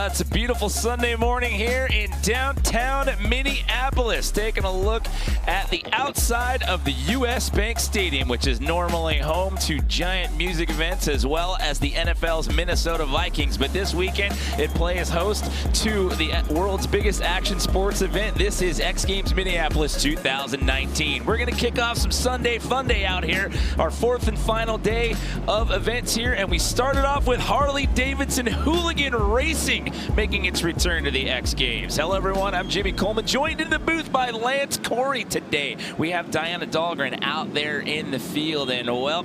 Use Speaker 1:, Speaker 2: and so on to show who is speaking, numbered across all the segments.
Speaker 1: Well, it's a beautiful Sunday morning here in downtown Minneapolis. Taking a look at the outside of the U.S. Bank Stadium, which is normally home to giant music events as well as the NFL's Minnesota Vikings. But this weekend, it plays host to the world's biggest action sports event. This is X Games Minneapolis 2019. We're going to kick off some Sunday Fun Day out here, our fourth and final day of events here. And we started off with Harley-Davidson Hooligan Racing making its return to the X Games. Hello everyone, I'm Jimmy Coleman, joined in the booth by Lance Corey today. We have Diana Dahlgren out there in the field, and well,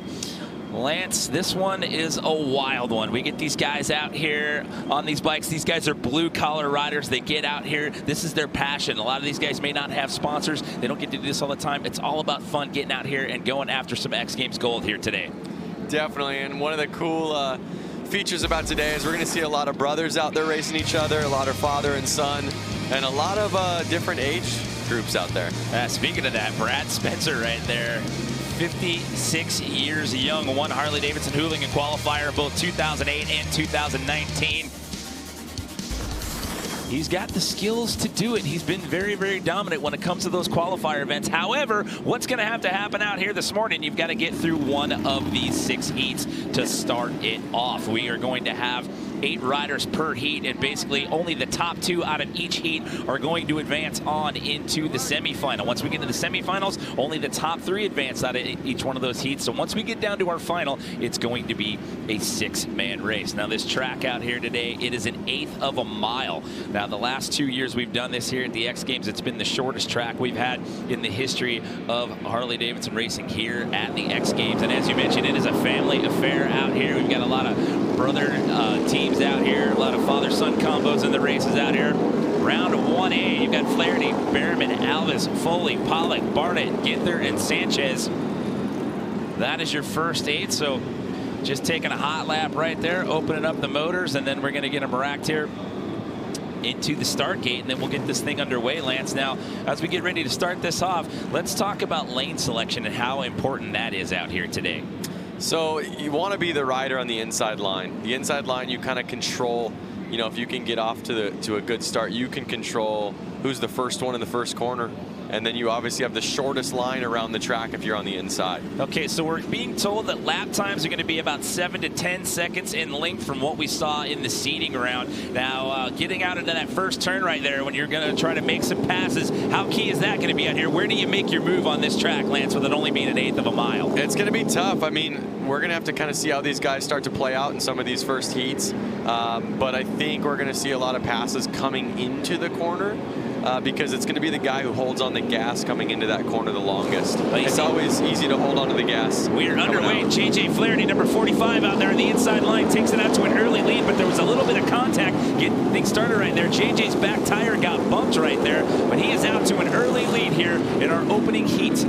Speaker 1: Lance, this one is a wild one. We get these guys out here on these bikes. These guys are blue-collar riders. They get out here. This is their passion. A lot of these guys may not have sponsors. They don't get to do this all the time. It's all about fun, getting out here and going after some X Games gold here today. Definitely, and one of the cool features about today is we're going to see a lot of brothers out there racing each other, a lot of father and son, and a lot of different age groups out there. Speaking of that, Brad Spencer right there, 56 years young, won Harley-Davidson Hooligan qualifier both 2008 and 2019. He's got the skills to do it. He's been very, very dominant when it comes to those qualifier events. However, what's going to have to happen out here this morning, you've got to get through one of these 6 heats to start it off. We are going to have 8 riders per heat, and basically only the top 2 out of each heat are going to advance on into the semifinal. Once we get to the semifinals, only the top 3 advance out of each one of those heats. So once we get down to our final, it's going to be a 6-man race. Now this track out here today, it is 1/8 of a mile. Now the last 2 years we've done this here at the X Games, it's been the shortest track we've had in the history of Harley-Davidson racing here at the X Games. And as you mentioned, it is a family affair out here. We've got a lot of brother teams out here, a lot of father-son combos in the races out here. Round 1A, you've got Flaherty, Behrman, Alvis, Foley, Pollock, Barnett, Ginther, and Sanchez. That is your first 8, so just taking a hot lap right there, opening up the motors, and then we're going to get them racked here into the start gate, and then we'll get this thing underway, Lance. Now, as we get ready to start this off, let's talk about lane selection and how important that is out here today.
Speaker 2: So you want to be the rider on the inside line. The inside line, you kind of control, you know, if you can get off to a good start, you can control who's the first one in the first corner. And then you obviously have the shortest line around the track if you're on the inside.
Speaker 1: Okay, so we're being told that lap times are going to be about 7 to 10 seconds in length from what we saw in the seeding round. Now, getting out into that first turn right there when you're going to try to make some passes, how key is that going to be out here? Where do you make your move on this track, Lance, with it only being 1/8 of a mile?
Speaker 2: It's going to be tough. I mean, we're going to have to kind of see how these guys start to play out in some of these first heats. But I think we're going to see a lot of passes coming into the corner. Because it's going to be the guy who holds on the gas coming into that corner the longest. It's always easy to hold onto the gas.
Speaker 1: We're underway. J.J. Flaherty, number 45, out there on the inside line, takes it out to an early lead, but there was a little bit of contact. Getting things started right there. J.J.'s back tire got bumped right there, but he is out to an early lead here in our opening heat.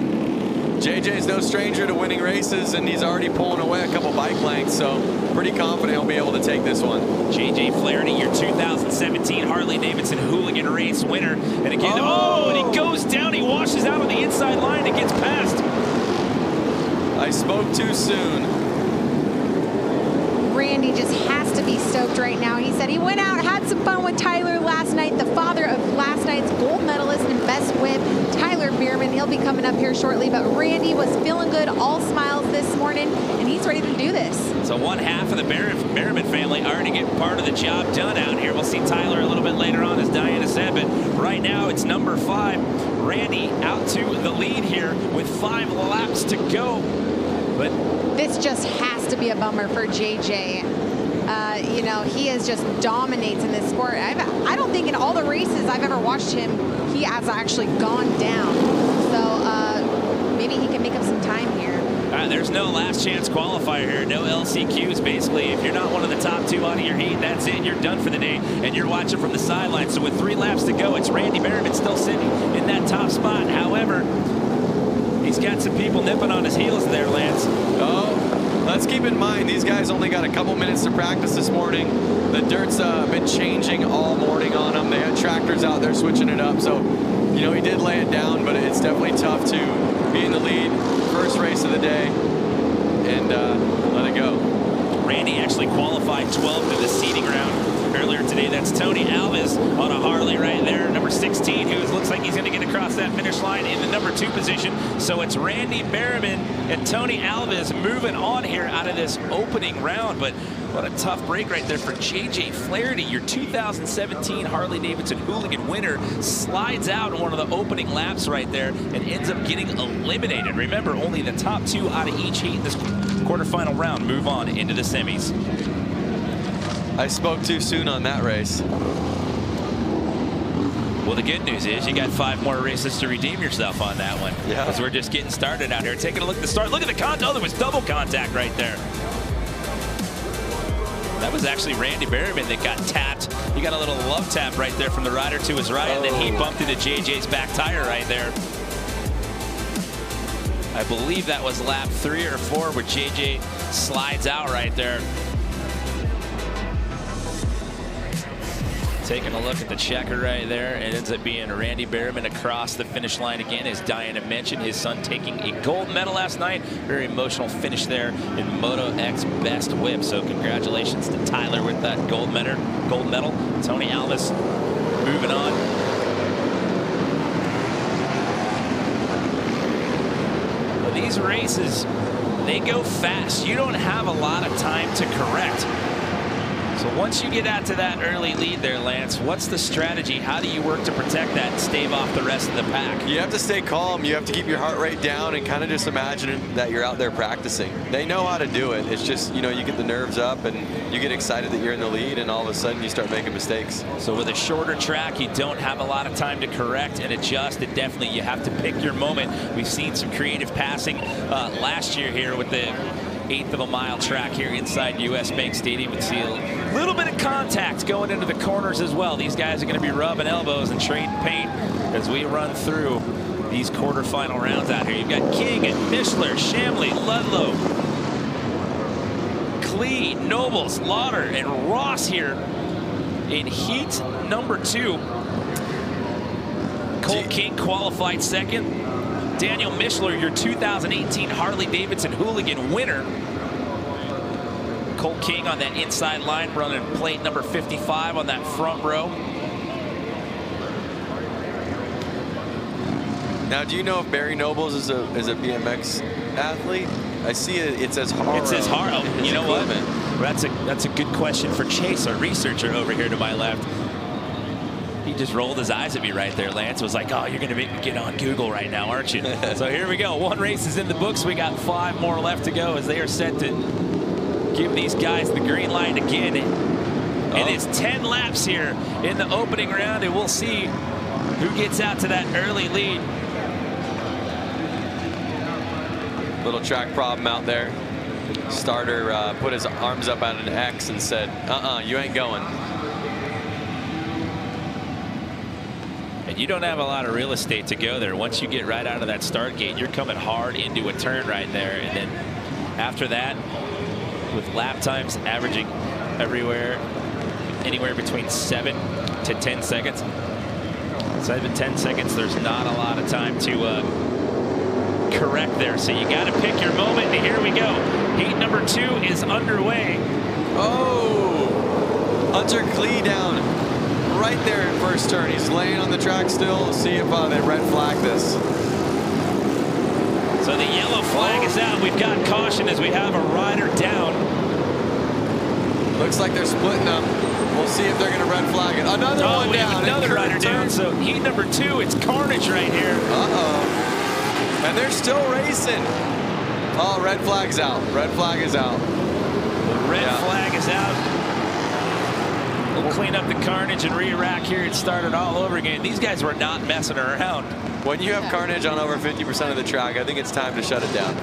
Speaker 2: JJ's no stranger to winning races, and he's already pulling away a couple bike lengths, so pretty confident he'll be able to take this one.
Speaker 1: J.J. Flaherty, your 2017 Harley-Davidson Hooligan race winner. And again, and he goes down, he washes out on the inside line and gets past.
Speaker 2: I spoke too soon.
Speaker 3: Randy just has to be stoked right now. He said he went out, had some fun with Tyler last night, the father of last night's gold medalist and best whip, Tyler Behrman. He'll be coming up here shortly, but Randy was feeling good, all smiles this morning, and he's ready to do this.
Speaker 1: So 1/2 of the Behrman family already get part of the job done out here. We'll see Tyler a little bit later on, as Diana said, but right now it's number 5. Randy out to the lead here with 5 laps to go. But
Speaker 3: this just has to be a bummer for JJ. You know, he is just dominates in this sport. I don't think in all the races I've ever watched him, he has actually gone down. So maybe he can make up some time here.
Speaker 1: There's no last chance qualifier here, no LCQs. Basically, if you're not one of the top 2 out of your heat, that's it. You're done for the day, and you're watching from the sidelines. So with 3 laps to go, it's Randy Behrman still sitting in that top spot. However, he's got some people nipping on his heels there, Lance.
Speaker 2: Let's keep in mind, these guys only got a couple minutes to practice this morning. The dirt's been changing all morning on them. They had tractors out there switching it up. So, you know, he did lay it down, but it's definitely tough to be in the lead. First race of the day, and let it go.
Speaker 1: Randy actually qualified 12th in the seeding round. earlier today. That's Tony Alves on a Harley right there, number 16, who looks like he's going to get across that finish line in the number 2 position. So it's Randy Berryman and Tony Alves moving on here out of this opening round. But what a tough break right there for J.J. Flaherty, your 2017 Harley-Davidson Hooligan winner, slides out in one of the opening laps right there and ends up getting eliminated. Remember, only the top 2 out of each heat in this quarterfinal round move on into the semis.
Speaker 2: I spoke too soon on that race.
Speaker 1: Well, the good news is you got 5 more races to redeem yourself on that one.
Speaker 2: Yeah.
Speaker 1: Because we're just getting started out here. Taking a look at the start. Look at the contact. Oh, there was double contact right there. That was actually Randy Berryman that got tapped. He got a little love tap right there from the rider to his right, and then he bumped into JJ's back tire right there. I believe that was lap 3 or 4 where JJ slides out right there. Taking a look at the checker right there, it ends up being Randy Berryman across the finish line again, as Diana mentioned, his son taking a gold medal last night. Very emotional finish there in Moto X Best Whip. So congratulations to Tyler with that gold medal. Tony Alves moving on. Well, these races, they go fast. You don't have a lot of time to correct. So once you get out to that early lead there, Lance, what's the strategy? How do you work to protect that and stave off the rest of the pack?
Speaker 2: You have to stay calm. You have to keep your heart rate down and kind of just imagine that you're out there practicing. They know how to do it. It's just, you know, you get the nerves up and you get excited that you're in the lead, and all of a sudden you start making mistakes. So
Speaker 1: with a shorter track, you don't have a lot of time to correct and adjust. And definitely you have to pick your moment. We've seen some creative passing last year here with the 1/8 of a mile track here inside US Bank Stadium. We see a little bit of contact going into the corners as well. These guys are going to be rubbing elbows and trading paint as we run through these quarterfinal rounds out here. You've got King and Mishler, Shamley, Ludlow, Klee, Nobles, Lauder, and Ross here in heat number 2. Cole King qualified second. Daniel Mishler, your 2018 Harley-Davidson Hooligan winner. Cole King on that inside line, running plate number 55 on that front row.
Speaker 2: Now, do you know if Barry Nobles is a BMX athlete? I see it says Haro.
Speaker 1: It says Haro. You know what? That's a good question for Chase, our researcher over here to my left. He just rolled his eyes at me right there, Lance. Was like, oh, you're going to make me get on Google right now, aren't you? So here we go. 1 race is in the books. We got 5 more left to go as they are set to give these guys the green light again. And it's 10 laps here in the opening round, and we'll see who gets out to that early lead.
Speaker 2: Little track problem out there. Starter put his arms up at an X and said, you ain't going.
Speaker 1: And you don't have a lot of real estate to go there. Once you get right out of that start gate, you're coming hard into a turn right there. And then after that, with lap times averaging anywhere between 7 to 10 seconds. 7 to 10 seconds, there's not a lot of time to correct there. So you got to pick your moment, and here we go. Heat number 2 is underway.
Speaker 2: Oh, Hunter Klee down right there in first turn. He's laying on the track still. We'll see if they red flag this.
Speaker 1: So the yellow flag is out. We've got caution as we have a rider down.
Speaker 2: Looks like they're splitting up. We'll see if they're going to red flag it. Another one
Speaker 1: we
Speaker 2: down.
Speaker 1: have another rider down. So heat number 2, it's carnage right here.
Speaker 2: And they're still racing. Oh, red flag's out. Red flag is out.
Speaker 1: The red flag is out. We'll clean up the carnage and re-rack here and start it all over again. These guys were not messing around.
Speaker 2: When you have carnage on over 50% of the track, I think it's time to shut it down.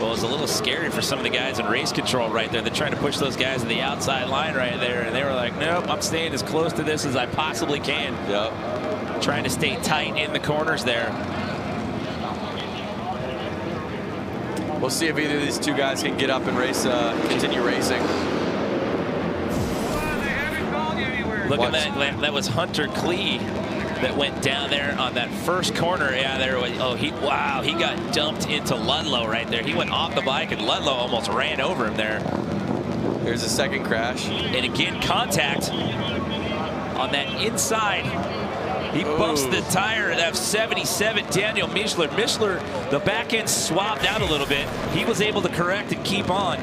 Speaker 1: Well, it's a little scary for some of the guys in race control right there. They're trying to push those guys to the outside line right there, and they were like, nope, I'm staying as close to this as I possibly can.
Speaker 2: Yep.
Speaker 1: Trying to stay tight in the corners there.
Speaker 2: We'll see if either of these 2 guys can get up and race, continue racing.
Speaker 1: Look at that. That was Hunter Klee that went down there on that first corner. Yeah, there was. Oh, he got dumped into Ludlow right there. He went off the bike, and Ludlow almost ran over him there.
Speaker 2: There's a second crash.
Speaker 1: And again, contact on that inside. He bumps the tire of 77, Daniel Mischler. Mischler, the back end swapped out a little bit. He was able to correct and keep on.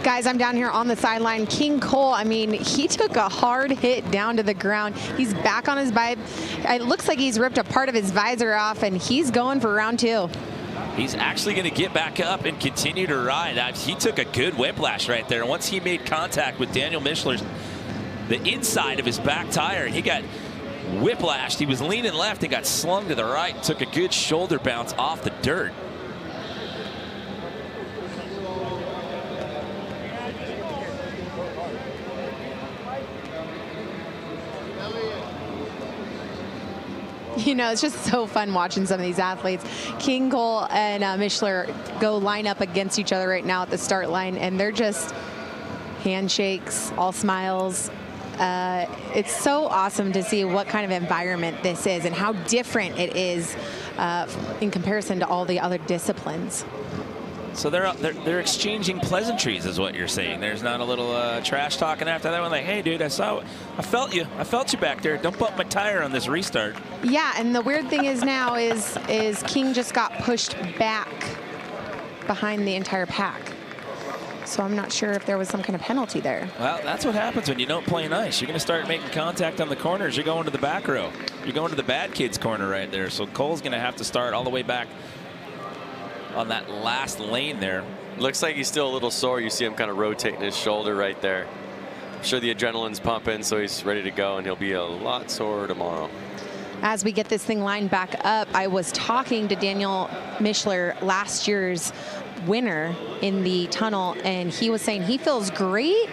Speaker 3: Guys, I'm down here on the sideline. King Cole, I mean, he took a hard hit down to the ground. He's back on his bike. It looks like he's ripped a part of his visor off, and he's going for round 2.
Speaker 1: He's actually going to get back up and continue to ride. He took a good whiplash right there. Once he made contact with Daniel Mischler's, the inside of his back tire, he got whiplashed. He was leaning left and got slung to the right. Took a good shoulder bounce off the dirt.
Speaker 3: You know, it's just so fun watching some of these athletes. King Cole and Mischler go line up against each other right now at the start line, and they're just handshakes, all smiles. It's so awesome to see what kind of environment this is and how different it is in comparison to all the other disciplines.
Speaker 1: So they're exchanging pleasantries, is what you're saying. There's not a little trash talking after that one. Like, hey, dude, I felt you back there. Don't bump my tire on this restart.
Speaker 3: Yeah, and the weird thing is now is King just got pushed back behind the entire pack. So I'm not sure if there was some kind of penalty there.
Speaker 1: Well, that's what happens when you don't play nice. You're going to start making contact on the corners. You're going to the back row. You're going to the bad kids corner right there. So Cole's going to have to start all the way back on that last lane there.
Speaker 2: Looks like he's still a little sore. You see him kind of rotating his shoulder right there. I'm sure the adrenaline's pumping, so he's ready to go, and he'll be a lot sore tomorrow.
Speaker 3: As we get this thing lined back up, I was talking to Daniel Mischler, last year's winner in the tunnel, and he was saying he feels great.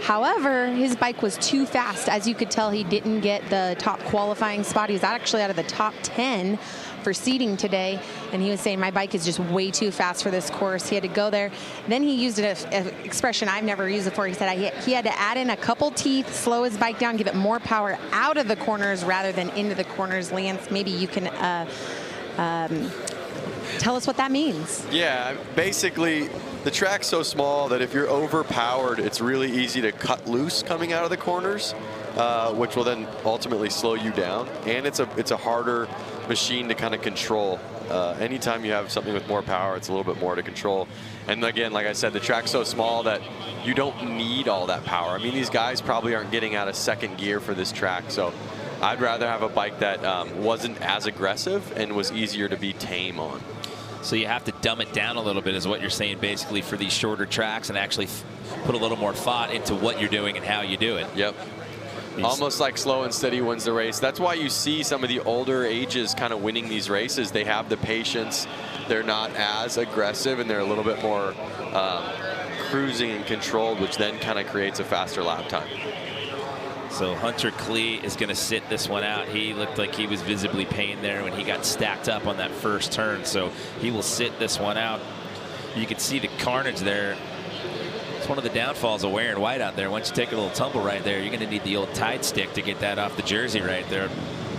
Speaker 3: However, his bike was too fast. As you could tell, he didn't get the top qualifying spot. He was actually out of the top 10 for seeding today, and he was saying my bike is just way too fast for this course. He had to go there. Then he used an expression I've never used before. He said he had to add in a couple teeth, slow his bike down, give it more power out of the corners rather than into the corners. Lance, maybe you can tell us what that means.
Speaker 2: Yeah, basically the track's so small that if you're overpowered, it's really easy to cut loose coming out of the corners, which will then ultimately slow you down. And it's a harder machine to kind of control. Anytime you have something with more power, it's a little bit more to control. And again, like I said, the track's so small that you don't need all that power. I mean, these guys probably aren't getting out of second gear for this track, so I'd rather have a bike that wasn't as aggressive and was easier to be tame on.
Speaker 1: So you have to dumb it down a little bit, is what you're saying, basically, for these shorter tracks, and actually put a little more thought into what you're doing and how you do it.
Speaker 2: Yep. Almost like slow and steady wins the race. That's why you see some of the older ages kind of winning these races. They have the patience. They're not as aggressive, and they're a little bit more cruising and controlled, which then kind of creates a faster lap time.
Speaker 1: So Hunter Klee is going to sit this one out. He looked like he was visibly pained there when he got stacked up on that first turn. So he will sit this one out. You can see the carnage there. It's one of the downfalls of wearing white out there. Once you take a little tumble right there, you're going to need the old Tide stick to get that off the jersey right there.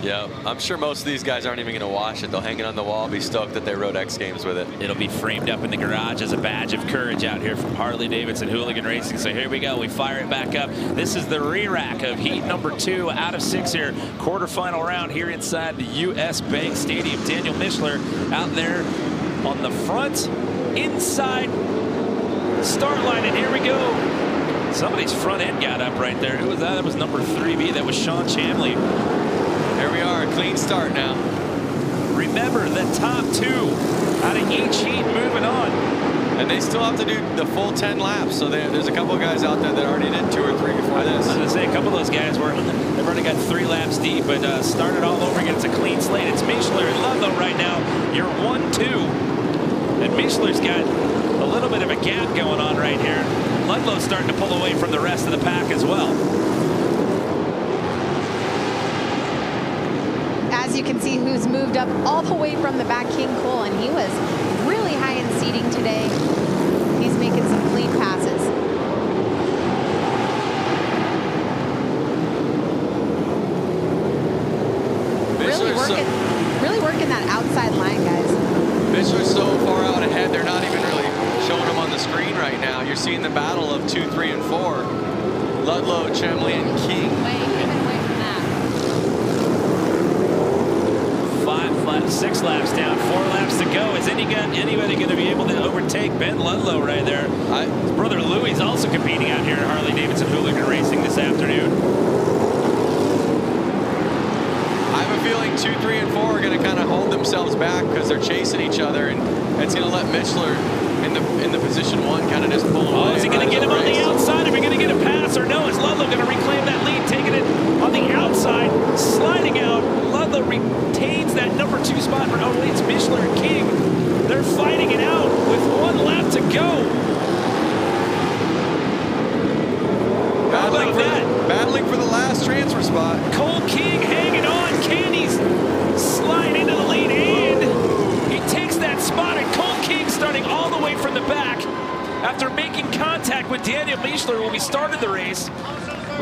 Speaker 2: Yeah, I'm sure most of these guys aren't even going to wash it. They'll hang it on the wall, be stoked that they rode X Games with it.
Speaker 1: It'll be framed up in the garage as a badge of courage out here from Harley-Davidson Hooligan Racing. So here we go. We fire it back up. This is the re-rack of heat number 2 out of 6 here. Quarterfinal round here inside the U.S. Bank Stadium. Daniel Mischler out there on the front, inside start line. And here we go. Somebody's front end got up right there. Who was that? That was number 3B. That was Sean Chamley.
Speaker 2: Here we are, a clean start now.
Speaker 1: Remember, the top 2 out of each heat moving on.
Speaker 2: And they still have to do the full 10 laps, so there's a couple of guys out there that already did 2 or 3 before this.
Speaker 1: I was going to say, a couple of those guys they've already got 3 laps deep, but started all over again. It's a clean slate. It's Mischler and Ludlow right now. You're 1-2. And Mischler's got a little bit of a gap going on right here. Ludlow's starting to pull away from the rest of the pack as well.
Speaker 3: As you can see, who's moved up all the way from the back, King Cole, and he was really high in seating today. He's making some clean passes. Really working that outside line, guys.
Speaker 2: Mischler's so far out ahead, they're not even really showing them on the screen right now. You're seeing the battle of 2, 3, and 4.
Speaker 1: 6 laps down, 4 laps to go. Is anybody going to be able to overtake Ben Ludlow right there? His brother Louis is also competing out here at Harley-Davidson Hooligan Racing this afternoon.
Speaker 2: I have a feeling 2, 3, and 4 are going to kind of hold themselves back because they're chasing each other, and it's going to let Mishler in the position 1 kind of just pull away.
Speaker 1: Oh, is he going to get him on the outside? Are we going to get a pass or no? Is Ludlow going to reclaim that lead, taking it on the outside, sliding out? Ludlow retains that number 2 spot. Oh, wait, it's Mishler and King. They're fighting it out with 1 lap to go.
Speaker 2: Battling for the last transfer spot.
Speaker 1: Cole King hanging on. Candy's slide into the lead, and he takes that spot, and Cole King starting all the way from the back after making contact with Daniel Mishler when we started the race.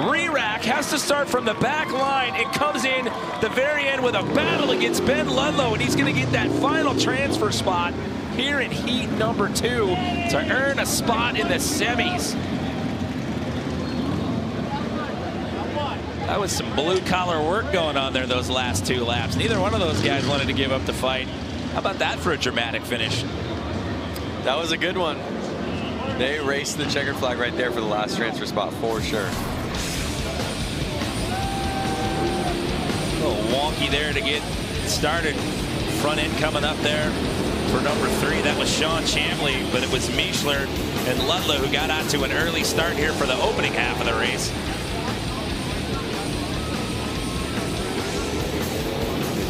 Speaker 1: Re-rack has to start from the back line and comes in the very end with a battle against Ben Ludlow, and he's going to get that final transfer spot here in heat number 2 to earn a spot in the semis. That was some blue-collar work going on there those last 2 laps. Neither one of those guys wanted to give up the fight. How about that for a dramatic finish?
Speaker 2: That was a good one. They raced the checkered flag right there for the last transfer spot for sure.
Speaker 1: A little wonky there to get started. Front end coming up there for number 3. That was Sean Chamley, but it was Mishler and Ludlow who got out to an early start here for the opening half of the race.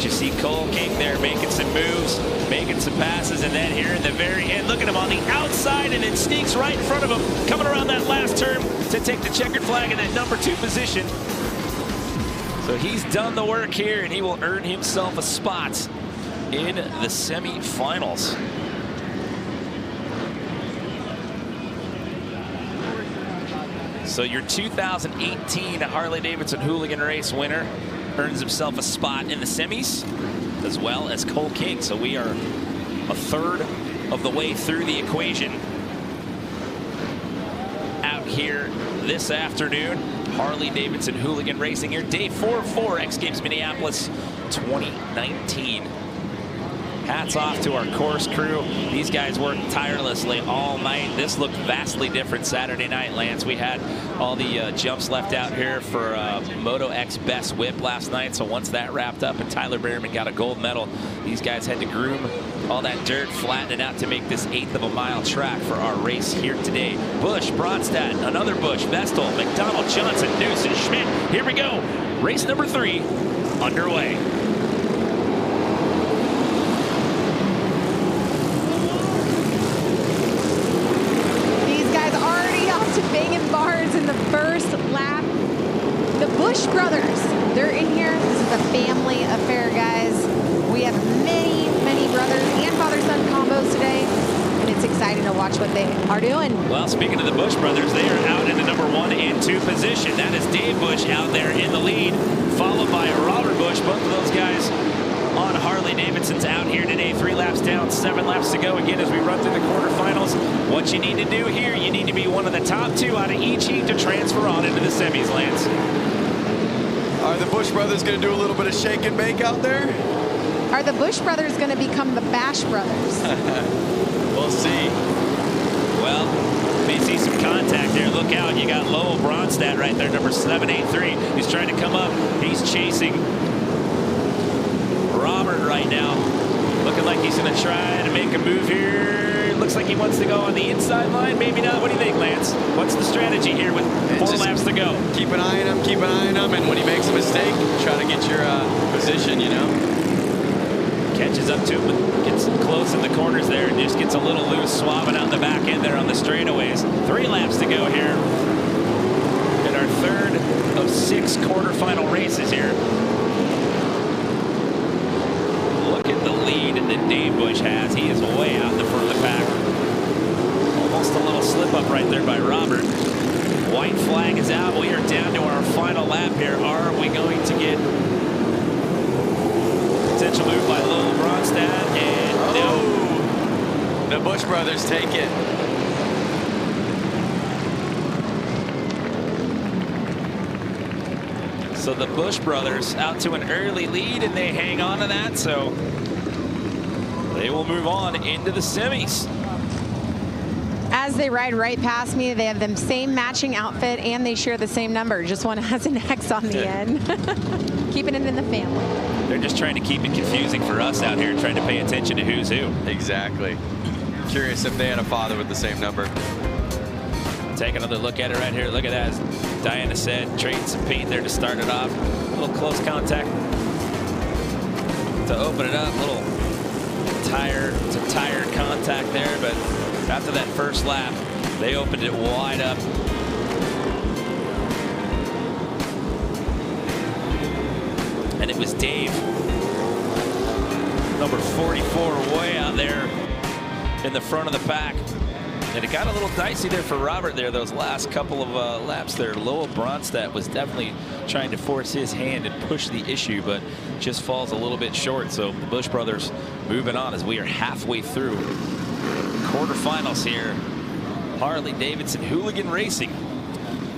Speaker 1: You see Cole King there making some moves, making some passes, and then here in the very end, look at him on the outside, and it sneaks right in front of him, coming around that last turn to take the checkered flag in that number 2 position. So he's done the work here, and he will earn himself a spot in the semifinals. So your 2018 Harley-Davidson Hooligan race winner earns himself a spot in the semis, as well as Cole King. So we are a third of the way through the equation. Out here this afternoon, Harley-Davidson Hooligan Racing here, day 4 of 4, X Games Minneapolis 2019. Hats off to our course crew. These guys worked tirelessly all night. This looked vastly different Saturday night, Lance. We had all the jumps left out here for Moto X Best Whip last night. So once that wrapped up and Tyler Behrman got a gold medal, these guys had to groom all that dirt, flatten it out to make this 1/8 of a mile track for our race here today. Busch, Bronstadt, another Busch, Vestal, McDonald, Johnson, Newson, Schmidt. Here we go. Race number 3 underway.
Speaker 3: Banging bars in the first lap. The Busch brothers, they're in here. This is a family affair, guys. We have many, many brothers and father-son combos today, and it's exciting to watch what they are doing. Well, speaking of the Busch brothers, they are out in the number 1 and 2 position. That is Dave Busch out there in the lead, followed by Robert Busch. Both of those guys on Harley-Davidson's out here today. 3 laps down, 7 laps to go. Again, as we run through the quarterfinals, what you need to do here, you need to be one of the top 2 out of each heat to transfer on into the semis, Lance.
Speaker 2: Are the Busch brothers going to do a little bit of shake and bake out there?
Speaker 3: Are the Busch brothers going to become the Bash brothers?
Speaker 2: We'll see.
Speaker 1: Well, may see some contact there. Look out. You got Lowell Bronstadt right there, number 783. He's trying to come up. He's chasing Robert right now, looking like he's going to try to make a move here. Looks like he wants to go on the inside line. Maybe not. What do you think, Lance? What's the strategy here with 4 laps to go?
Speaker 2: Keep an eye on him, keep an eye on him, and when he makes a mistake, try to get your position, you know.
Speaker 1: Catches up to him, gets close in the corners there, and just gets a little loose, swabbing out the back end there on the straightaways. 3 laps to go here in our 3rd of 6 quarterfinal races here. The lead that Dave Busch has. He is way out in the front of the pack. Almost a little slip up right there by Robert. White flag is out. We are down to our final lap here. Are we going to get potential move by Lowell Bronstadt? And no.
Speaker 2: The Busch brothers take it.
Speaker 1: So the Busch brothers out to an early lead, and they hang on to that. So they will move on into the semis.
Speaker 3: As they ride right past me, they have the same matching outfit and they share the same number. Just one has an X on the end. Keeping it in the family.
Speaker 1: They're just trying to keep it confusing for us out here, trying to pay attention to who's who.
Speaker 2: Exactly. Curious if they had a father with the same number.
Speaker 1: Take another look at it right here. Look at that. As Diana said, trading some paint there to start it off. A little close contact to open it up. A little tire contact there, but after that first lap, they opened it wide up. And it was Dave, number 44, way out there in the front of the pack. And it got a little dicey there for Robert there, those last couple of laps there. Lowell Bronstadt was definitely trying to force his hand and push the issue, but just falls a little bit short. So the Busch brothers moving on as we are halfway through quarterfinals here. Harley-Davidson Hooligan Racing.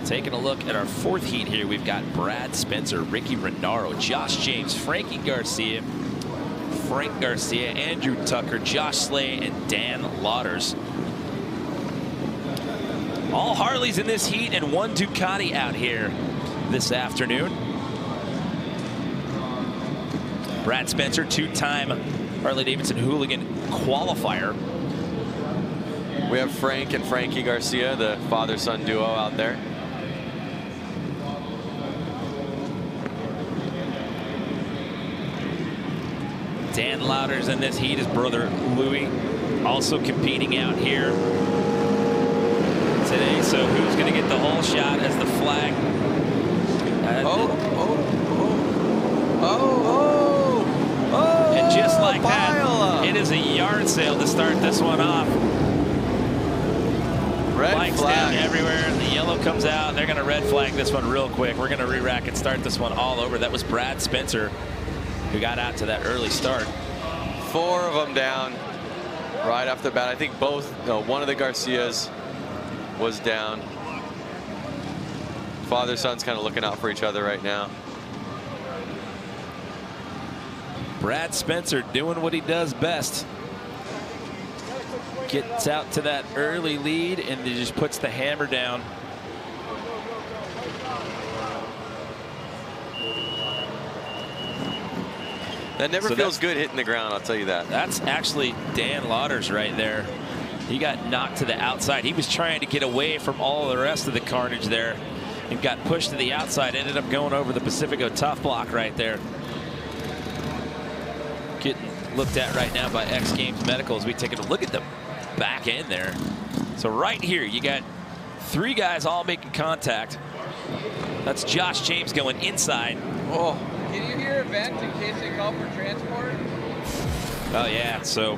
Speaker 1: Taking a look at our fourth heat here, we've got Brad Spencer, Ricky Renaro, Josh James, Frank Garcia, Andrew Tucker, Josh Slay, and Dan Lauders. All Harleys in this heat and one Ducati out here this afternoon. Brad Spencer, two-time Harley-Davidson Hooligan qualifier.
Speaker 2: We have Frank and Frankie Garcia, the father-son duo out there.
Speaker 1: Dan Lauders in this heat, his brother Louis, also competing out here today. So who's going to get the whole shot as the flag? And just like that, it is a yard sale to start this one off.
Speaker 2: Red
Speaker 1: Flags
Speaker 2: flag
Speaker 1: down everywhere. The yellow comes out. They're going to red flag this one real quick. We're going to re-rack and start this one all over. That was Brad Spencer who got out to that early start.
Speaker 2: 4 of them down right off the bat. I think both, no, one of the Garcias was down. Father-son's kind of looking out for each other right now.
Speaker 1: Brad Spencer doing what he does best. Gets out to that early lead and he just puts the hammer down.
Speaker 2: That never feels good hitting the ground, I'll tell you that.
Speaker 1: That's actually Dan Lauders right there. He got knocked to the outside. He was trying to get away from all the rest of the carnage there and got pushed to the outside. Ended up going over the Pacifico tough block right there. Getting looked at right now by X Games Medical as we take a look at the back end there. So right here, you got 3 guys all making contact. That's Josh James going inside.
Speaker 4: Oh. Can you hear a vent in case they call for transport?
Speaker 1: Oh, yeah. So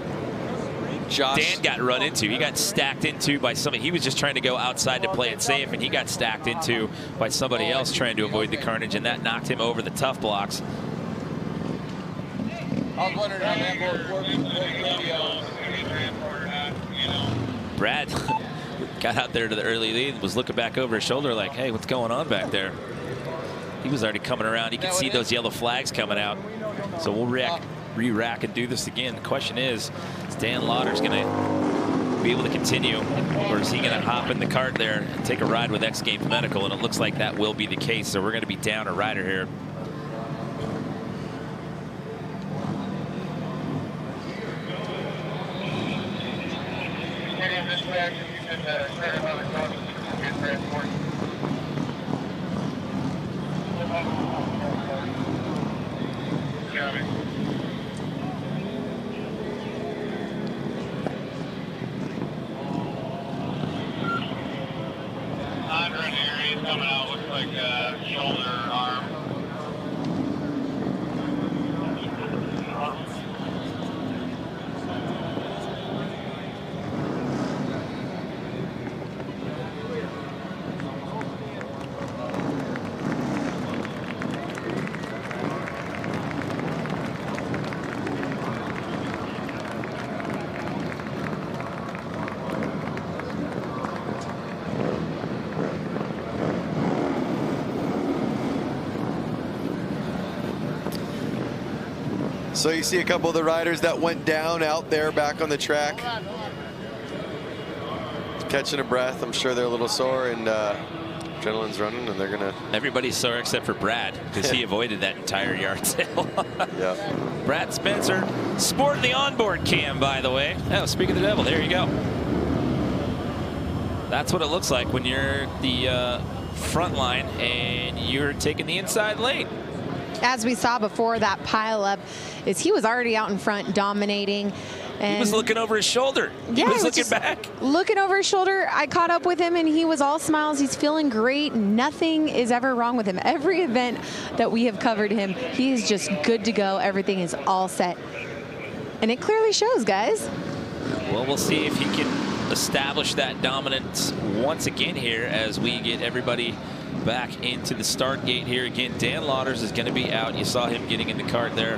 Speaker 1: Dan got run into. He got stacked into by somebody. He was just trying to go outside to play it safe, and he got stacked into by somebody else trying to avoid the carnage, and that knocked him over the tough blocks.
Speaker 4: I was wondering how that works with radio.
Speaker 1: Brad got out there to the early lead, was looking back over his shoulder like, hey, what's going on back there? He was already coming around. You can see those yellow flags coming out. So we'll re-rack and do this again. The question is Dan Lauders going to be able to continue, or is he going to hop in the cart there and take a ride with X Games Medical? And it looks like that will be the case. So we're going to be down a rider here.
Speaker 5: Coming out, looks like shoulder, arm.
Speaker 2: So you see a couple of the riders that went down out there back on the track. Catching a breath. I'm sure they're a little sore, and adrenaline's running, and they're gonna.
Speaker 1: Everybody's sore except for Brad, because he avoided that entire yard sale.
Speaker 2: Yeah.
Speaker 1: Brad Spencer sporting the onboard cam, by the way. Oh, speak of the devil, there you go. That's what it looks like when you're the front line and you're taking the inside lane.
Speaker 3: As we saw before that pileup, is he was already out in front dominating. And
Speaker 1: he was looking over his shoulder.
Speaker 3: Yeah,
Speaker 1: he was looking back.
Speaker 3: Looking over his shoulder. I caught up with him, and he was all smiles. He's feeling great. Nothing is ever wrong with him. Every event that we have covered him, he is just good to go. Everything is all set. And it clearly shows, guys.
Speaker 1: Well, we'll see if he can establish that dominance once again here as we get everybody back into the start gate here. Again, Dan Lauders is going to be out. You saw him getting in the cart there.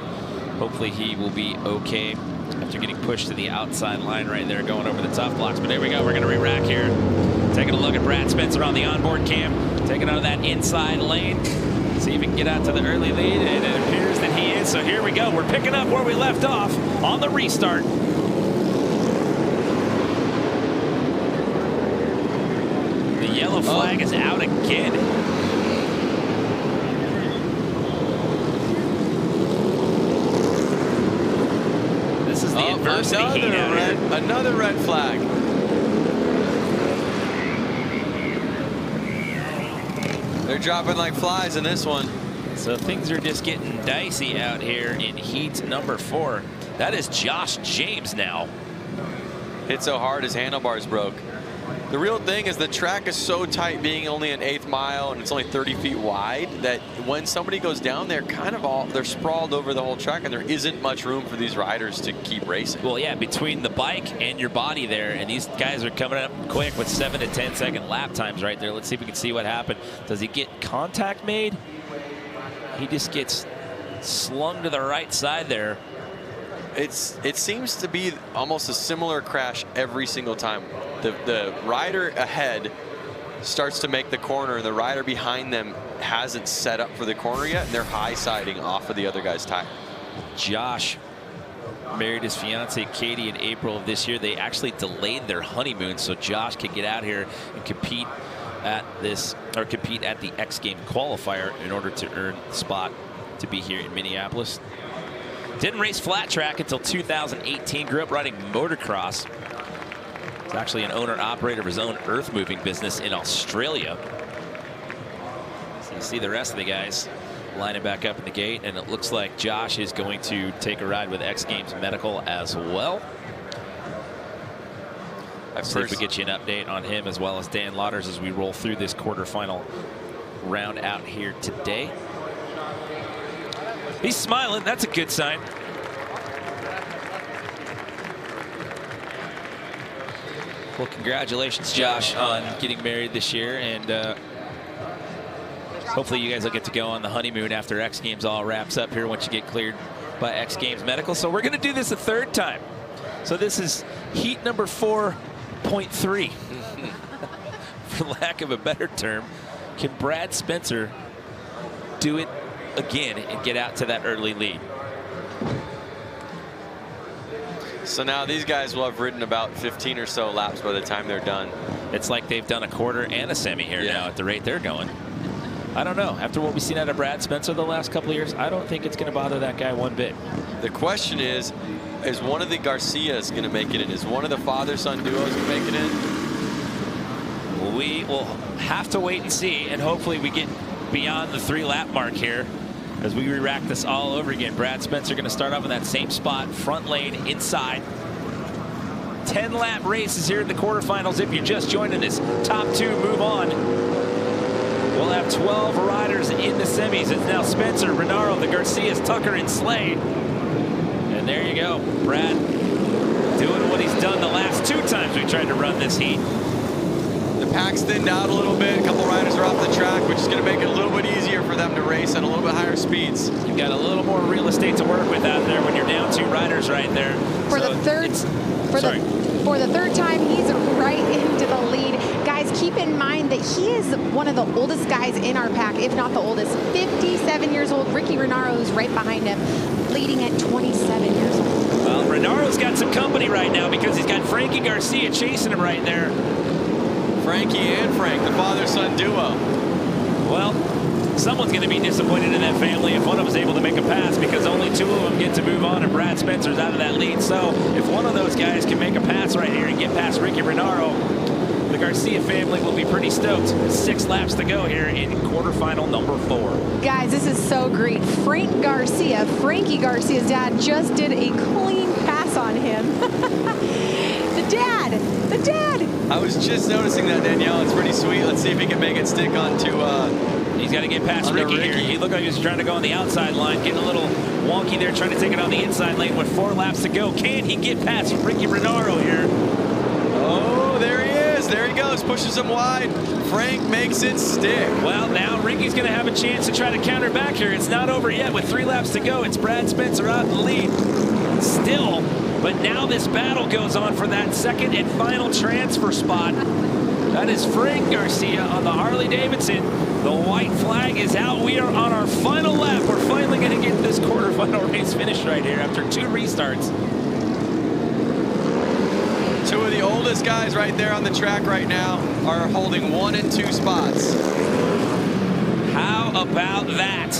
Speaker 1: Hopefully he will be okay after getting pushed to the outside line right there, going over the tough blocks. But there we go. We're going to re-rack here. Taking a look at Brad Spencer on the onboard cam. Taking out of that inside lane. See if he can get out to the early lead. And it appears that he is. So here we go. We're picking up where we left off on the restart. The yellow flag is out again. This is the adversity heat out here.
Speaker 2: Another red flag. They're dropping like flies in this one.
Speaker 1: So things are just getting dicey out here in heat number 4. That is Josh James now.
Speaker 2: Hit so hard his handlebars broke. The real thing is the track is so tight, being only an 1/8 mile and it's only 30 feet wide, that when somebody goes down there, they're sprawled over the whole track, and there isn't much room for these riders to keep racing.
Speaker 1: Well, yeah, between the bike and your body there, and these guys are coming up quick with 7 to 10 second lap times right there. Let's see if we can see what happened. Does he get contact made? He just gets slung to the right side there.
Speaker 2: It seems to be almost a similar crash every single time. The rider ahead starts to make the corner, and the rider behind them hasn't set up for the corner yet, and they're high-siding off of the other guy's tire.
Speaker 1: Josh married his fiancee Katie in April of this year. They actually delayed their honeymoon so Josh could get out here and compete at the X Games qualifier in order to earn the spot to be here in Minneapolis. Didn't race flat track until 2018. Grew up riding motocross. He's actually an owner-operator of his own earth-moving business in Australia. So you see the rest of the guys lining back up in the gate, and it looks like Josh is going to take a ride with X Games Medical as well. See if we get you an update on him as well as Dan Lauders as we roll through this quarterfinal round out here today. He's smiling. That's a good sign. Well, congratulations, Josh, on getting married this year, and hopefully you guys will get to go on the honeymoon after X Games all wraps up here once you get cleared by X Games Medical. So we're going to do this a third time. So this is heat number 4.3, for lack of a better term. Can Brad Spencer do it again and get out to that early lead?
Speaker 2: So now these guys will have ridden about 15 or so laps by the time they're done.
Speaker 1: It's like they've done a quarter and a semi here now at the rate they're going. I don't know. After what we've seen out of Brad Spencer the last couple of years, I don't think it's going to bother that guy one bit.
Speaker 2: The question is one of the Garcias going to make it in? Is one of the father-son duos going to make it in?
Speaker 1: We will have to wait and see, and hopefully we get beyond the 3-lap mark here as we re-rack this all over again. Brad Spencer going to start off in that same spot, front lane, inside. 10-lap races here in the quarterfinals. If you're just joining us, top 2 move on. We'll have 12 riders in the semis. It's now Spencer, Renaro, the Garcias, Tucker, and Slade. And there you go. Brad doing what he's done the last 2 times we tried to run this heat.
Speaker 2: The pack's thinned out a little bit. A couple riders are off the track, which is going to make it a little bit easier for them to race at a little bit higher speeds.
Speaker 1: You've got a little more real estate to work with out there when you're down 2 riders right there.
Speaker 3: For the third time, he's right into the lead. Guys, keep in mind that he is one of the oldest guys in our pack, if not the oldest. 57 years old. Ricky Renaro is right behind him. leading at 27 years old.
Speaker 1: Well, Renaro's got some company right now because he's got Frankie Garcia chasing him right there.
Speaker 2: Frankie and Frank, the father-son duo.
Speaker 1: Well, someone's going to be disappointed in that family if one of them is able to make a pass, because only 2 of them get to move on and Brad Spencer's out of that lead. So if one of those guys can make a pass right here and get past Ricky Renaro, the Garcia family will be pretty stoked. 6 laps to go here in quarterfinal number 4.
Speaker 3: Guys, this is so great. Frank Garcia, Frankie Garcia's dad, just did a clean pass on him. The dad.
Speaker 2: I was just noticing that, Danielle. It's pretty sweet. Let's see if he can make it stick onto.
Speaker 1: He's got to get past Ricky here. He looked like he was trying to go on the outside line, getting a little wonky there, trying to take it on the inside lane with 4 laps to go. Can he get past Ricky Renaro here?
Speaker 2: Oh, there he is. There he goes. Pushes him wide. Frank makes it stick.
Speaker 1: Well, now Ricky's going to have a chance to try to counter back here. It's not over yet with 3 laps to go. It's Brad Spencer out in the lead still. But now this battle goes on for that second and final transfer spot. That is Frank Garcia on the Harley-Davidson. The white flag is out. We are on our final lap. We're finally going to get this quarterfinal race finished right here after 2 restarts.
Speaker 2: 2 of the oldest guys right there on the track right now are holding 1 and 2 spots.
Speaker 1: How about that?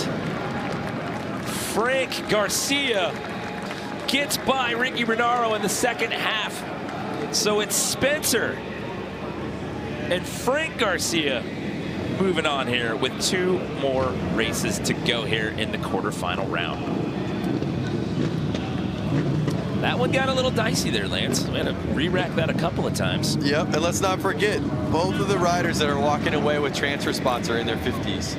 Speaker 1: Frank Garcia gets by Ricky Renaro in the second half. So it's Spencer and Frank Garcia moving on here with 2 more races to go here in the quarterfinal round. That one got a little dicey there, Lance. We had to re-rack that a couple of times.
Speaker 2: Yep, and let's not forget, both of the riders that are walking away with transfer spots are in their 50s.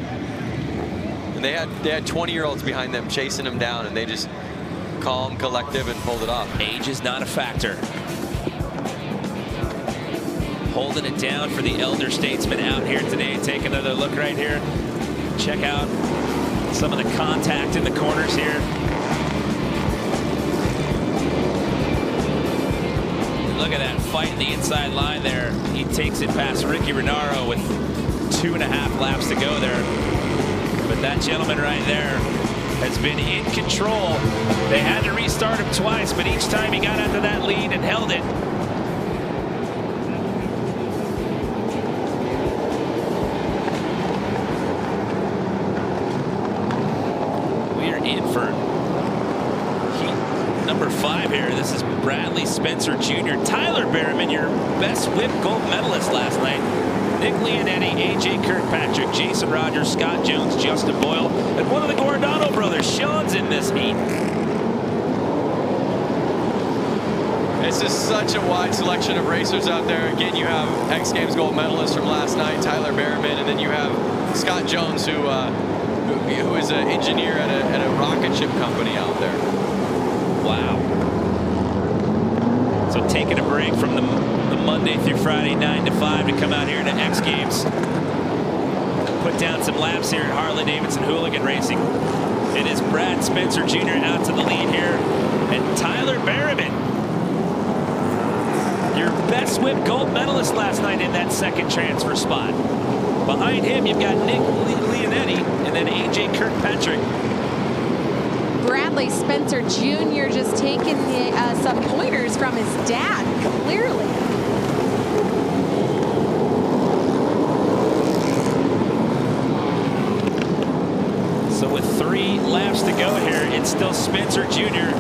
Speaker 2: And they had 20-year-olds behind them chasing them down, and they just calm, collective, and pulled it off.
Speaker 1: Age is not a factor. Holding it down for the elder statesman out here today. Take another look right here. Check out some of the contact in the corners here. Look at that fight in the inside line there. He takes it past Ricky Renaro with 2.5 laps to go there. But that gentleman right there has been in control. They had to restart him twice, but each time he got out to that lead and held it. We are in for heat number 5 here. This is Bradley Spencer Jr. Tyler Berriman, your best whip gold medalist last night. Nick Leonetti, AJ Kirkpatrick, Jason Rogers, Scott Jones, Justin Boyle, and one of the Guardano brothers, Sean's in this heat.
Speaker 2: It's just such a wide selection of racers out there. Again, you have X Games gold medalist from last night, Tyler Berriman, and then you have Scott Jones, who is an engineer at a rocket ship company out there.
Speaker 1: Wow. So taking a break from the Monday through Friday 9 to 5 to come out here to X Games. Put down some laps here at Harley-Davidson Hooligan Racing. It is Brad Spencer Jr. out to the lead here, and Tyler Berriman, your best whip gold medalist last night in that second transfer spot. Behind him, you've got Nick Leonetti and then AJ Kirkpatrick.
Speaker 3: Bradley Spencer Jr. just taking some pointers from his dad, clearly.
Speaker 1: So with 3 laps to go here, it's still Spencer Jr.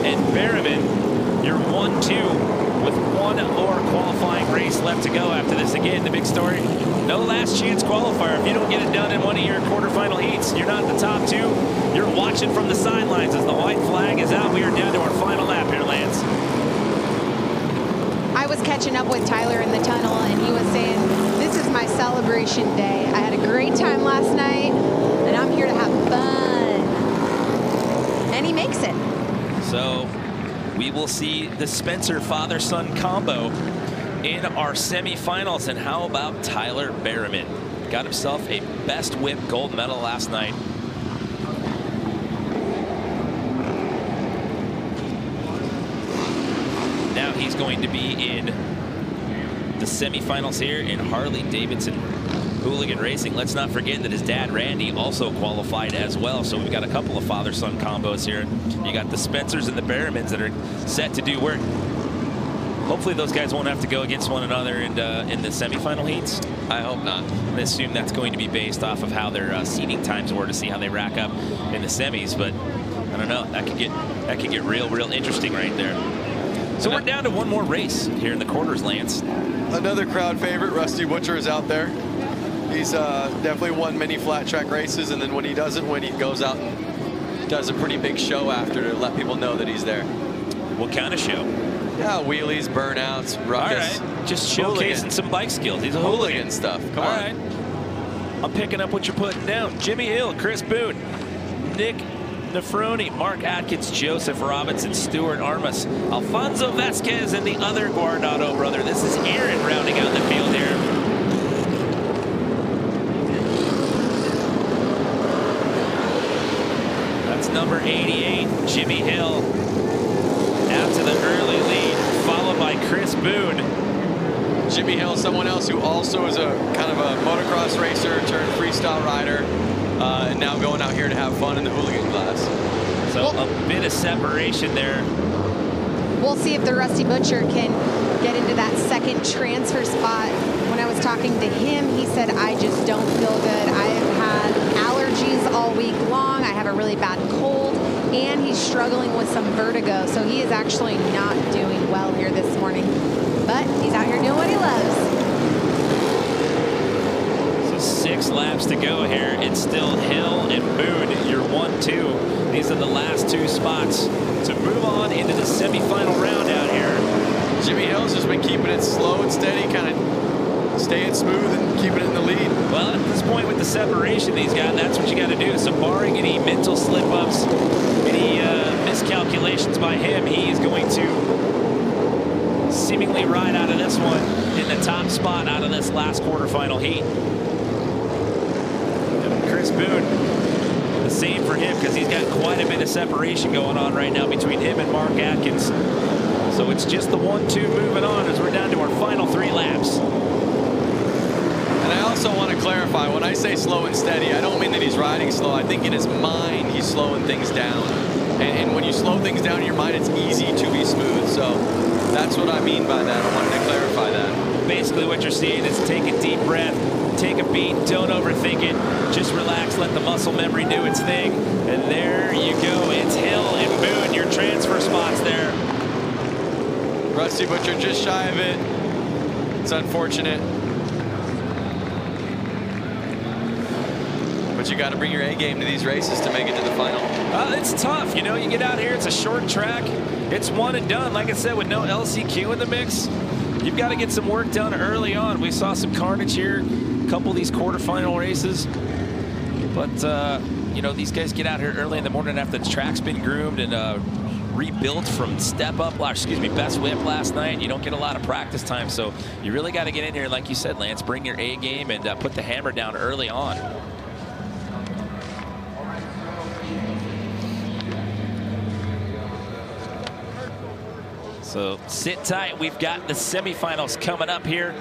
Speaker 1: and Berriman, your 1-2 with 1 more qualifying race left to go after this. Again, the big story, no last chance qualifier. If you don't get it done in one of your quarterfinal heats, you're not in the top 2. You're watching from the sidelines as the white flag is out. We are down to our final lap here, Lance.
Speaker 3: I was catching up with Tyler in the tunnel, and he was saying, this is my celebration day. I had a great time last night, and I'm here to have fun. And he makes it.
Speaker 1: So we will see the Spencer father-son combo in our semifinals. And how about Tyler Berriman? Got himself a best whip gold medal last night. Now he's going to be in the semifinals here in Harley-Davidson Hooligan Racing. Let's not forget that his dad, Randy, also qualified as well. So we've got a couple of father-son combos here. You got the Spencers and the Berrimans that are set to do work. Hopefully those guys won't have to go against one another in the semifinal heats.
Speaker 2: I hope not.
Speaker 1: I assume that's going to be based off of how their seeding times were to see how they rack up in the semis. But I don't know. That could get real interesting right there. So we're down to one more race here in the quarters, Lance.
Speaker 2: Another crowd favorite, Rusty Butcher, is out there. He's definitely won many flat track races, and then when he doesn't win, he goes out and does a pretty big show after to let people know that he's there.
Speaker 1: What kind of show?
Speaker 2: Yeah, wheelies, burnouts, ruckus.
Speaker 1: All right, just showcasing some bike skills. He's a hooligan
Speaker 2: stuff. Come on.
Speaker 1: All right. I'm picking up what you're putting down. Jimmy Hill, Chris Boone, Nick Nefroni, Mark Atkins, Joseph Robinson, Stuart Armas, Alfonso Vasquez, and the other Guardado brother. This is Aaron rounding out the field here. That's number 88, Jimmy Hill. Out to the early lead, followed by Chris Boone.
Speaker 2: Jimmy Hill, someone else who also is a kind of a motocross racer turned freestyle rider, and now going out here to have fun in the hooligan class.
Speaker 1: So a bit of separation there.
Speaker 3: We'll see if the Rusty Butcher can get into that second transfer spot. When I was talking to him, he said, I just don't feel good. I have had allergies all week long. I have a really bad cold, and he's struggling with some vertigo. So he is actually not doing well here this morning. But he's out here doing what he loves.
Speaker 1: So 6 laps to go here. It's still Hill and Boone, your 1-2. These are the last 2 spots to move on into the semifinal round out here.
Speaker 2: Jimmy Hill's just been keeping it slow and steady, kind of staying smooth and keeping it in the lead.
Speaker 1: Well, at this point with the separation he's got, that's what you got to do. So barring any mental slip-ups, any miscalculations by him, he is going to seemingly ride out of this one in the top spot out of this last quarterfinal heat. And Chris Boone, the same for him, because he's got quite a bit of separation going on right now between him and Mark Atkins. So it's just the 1-2 moving on as we're down to our final 3 laps.
Speaker 2: And I also want to clarify, when I say slow and steady, I don't mean that he's riding slow. I think in his mind, he's slowing things down. And when you slow things down in your mind, it's easy to be smooth. So that's what I mean by that. I wanted to clarify that.
Speaker 1: Basically what you're seeing is take a deep breath, take a beat, don't overthink it, just relax, let the muscle memory do its thing, and there you go. It's Hill and Boone, your transfer spots there.
Speaker 2: Rusty Butcher just shy of it. It's unfortunate. But you got to bring your A game to these races to make it to the final.
Speaker 1: It's tough, you know, you get out here, it's a short track, it's one and done. Like I said, with no LCQ in the mix, you've got to get some work done early on. We saw some carnage here, a couple of these quarterfinal races. But, you know, these guys get out here early in the morning after the track's been groomed and rebuilt from best whip last night. You don't get a lot of practice time, so you really got to get in here, like you said, Lance, bring your A game and put the hammer down early on. So sit tight. We've got the semifinals coming up here.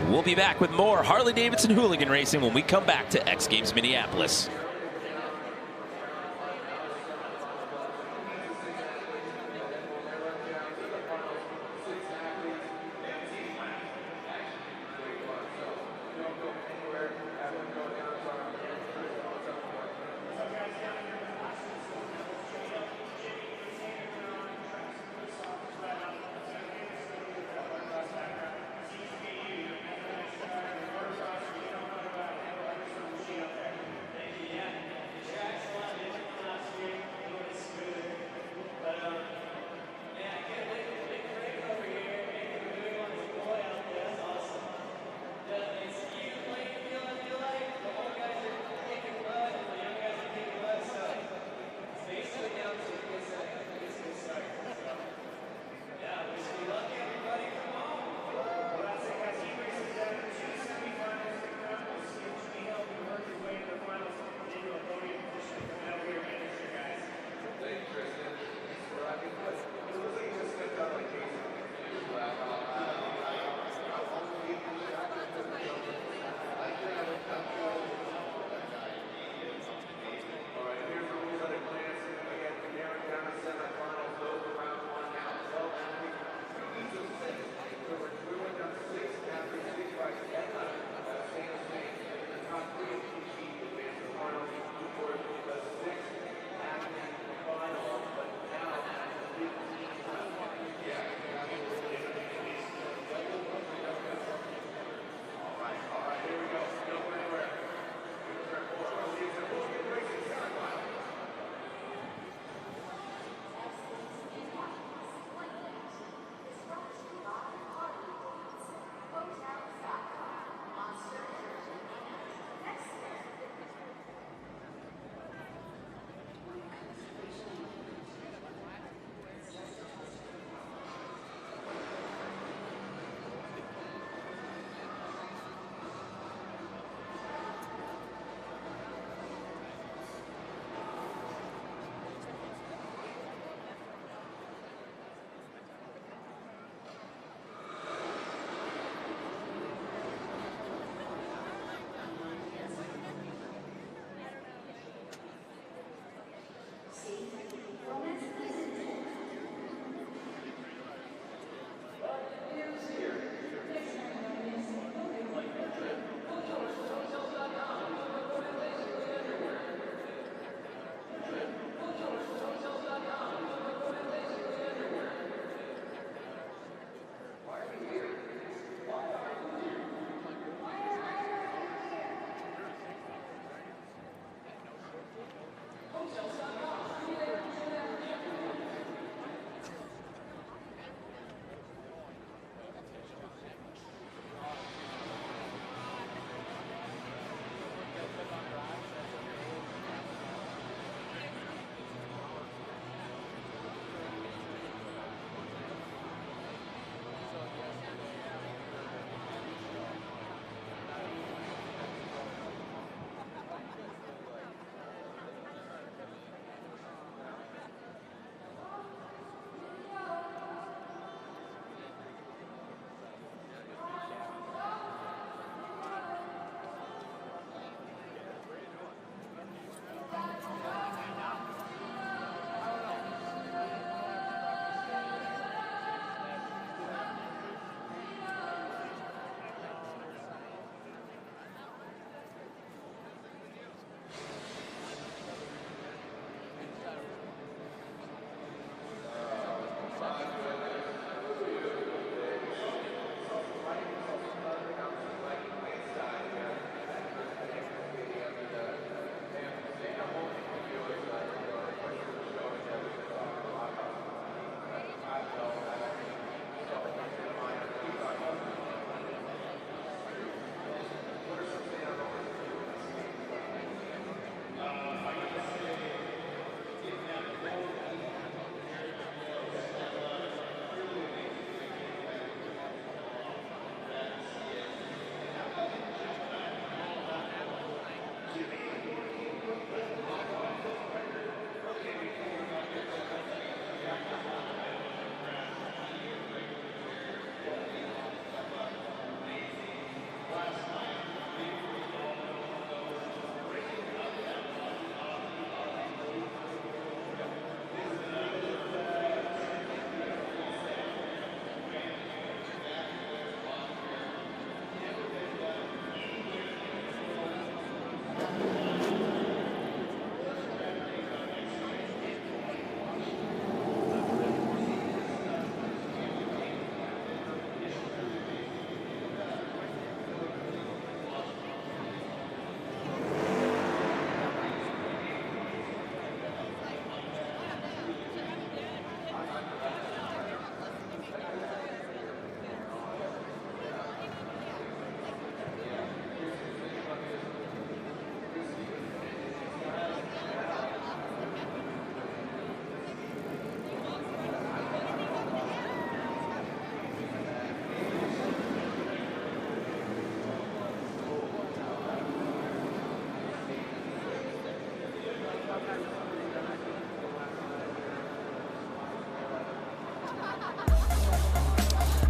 Speaker 1: We'll be back with more Harley-Davidson Hooligan Racing when we come back to X Games Minneapolis.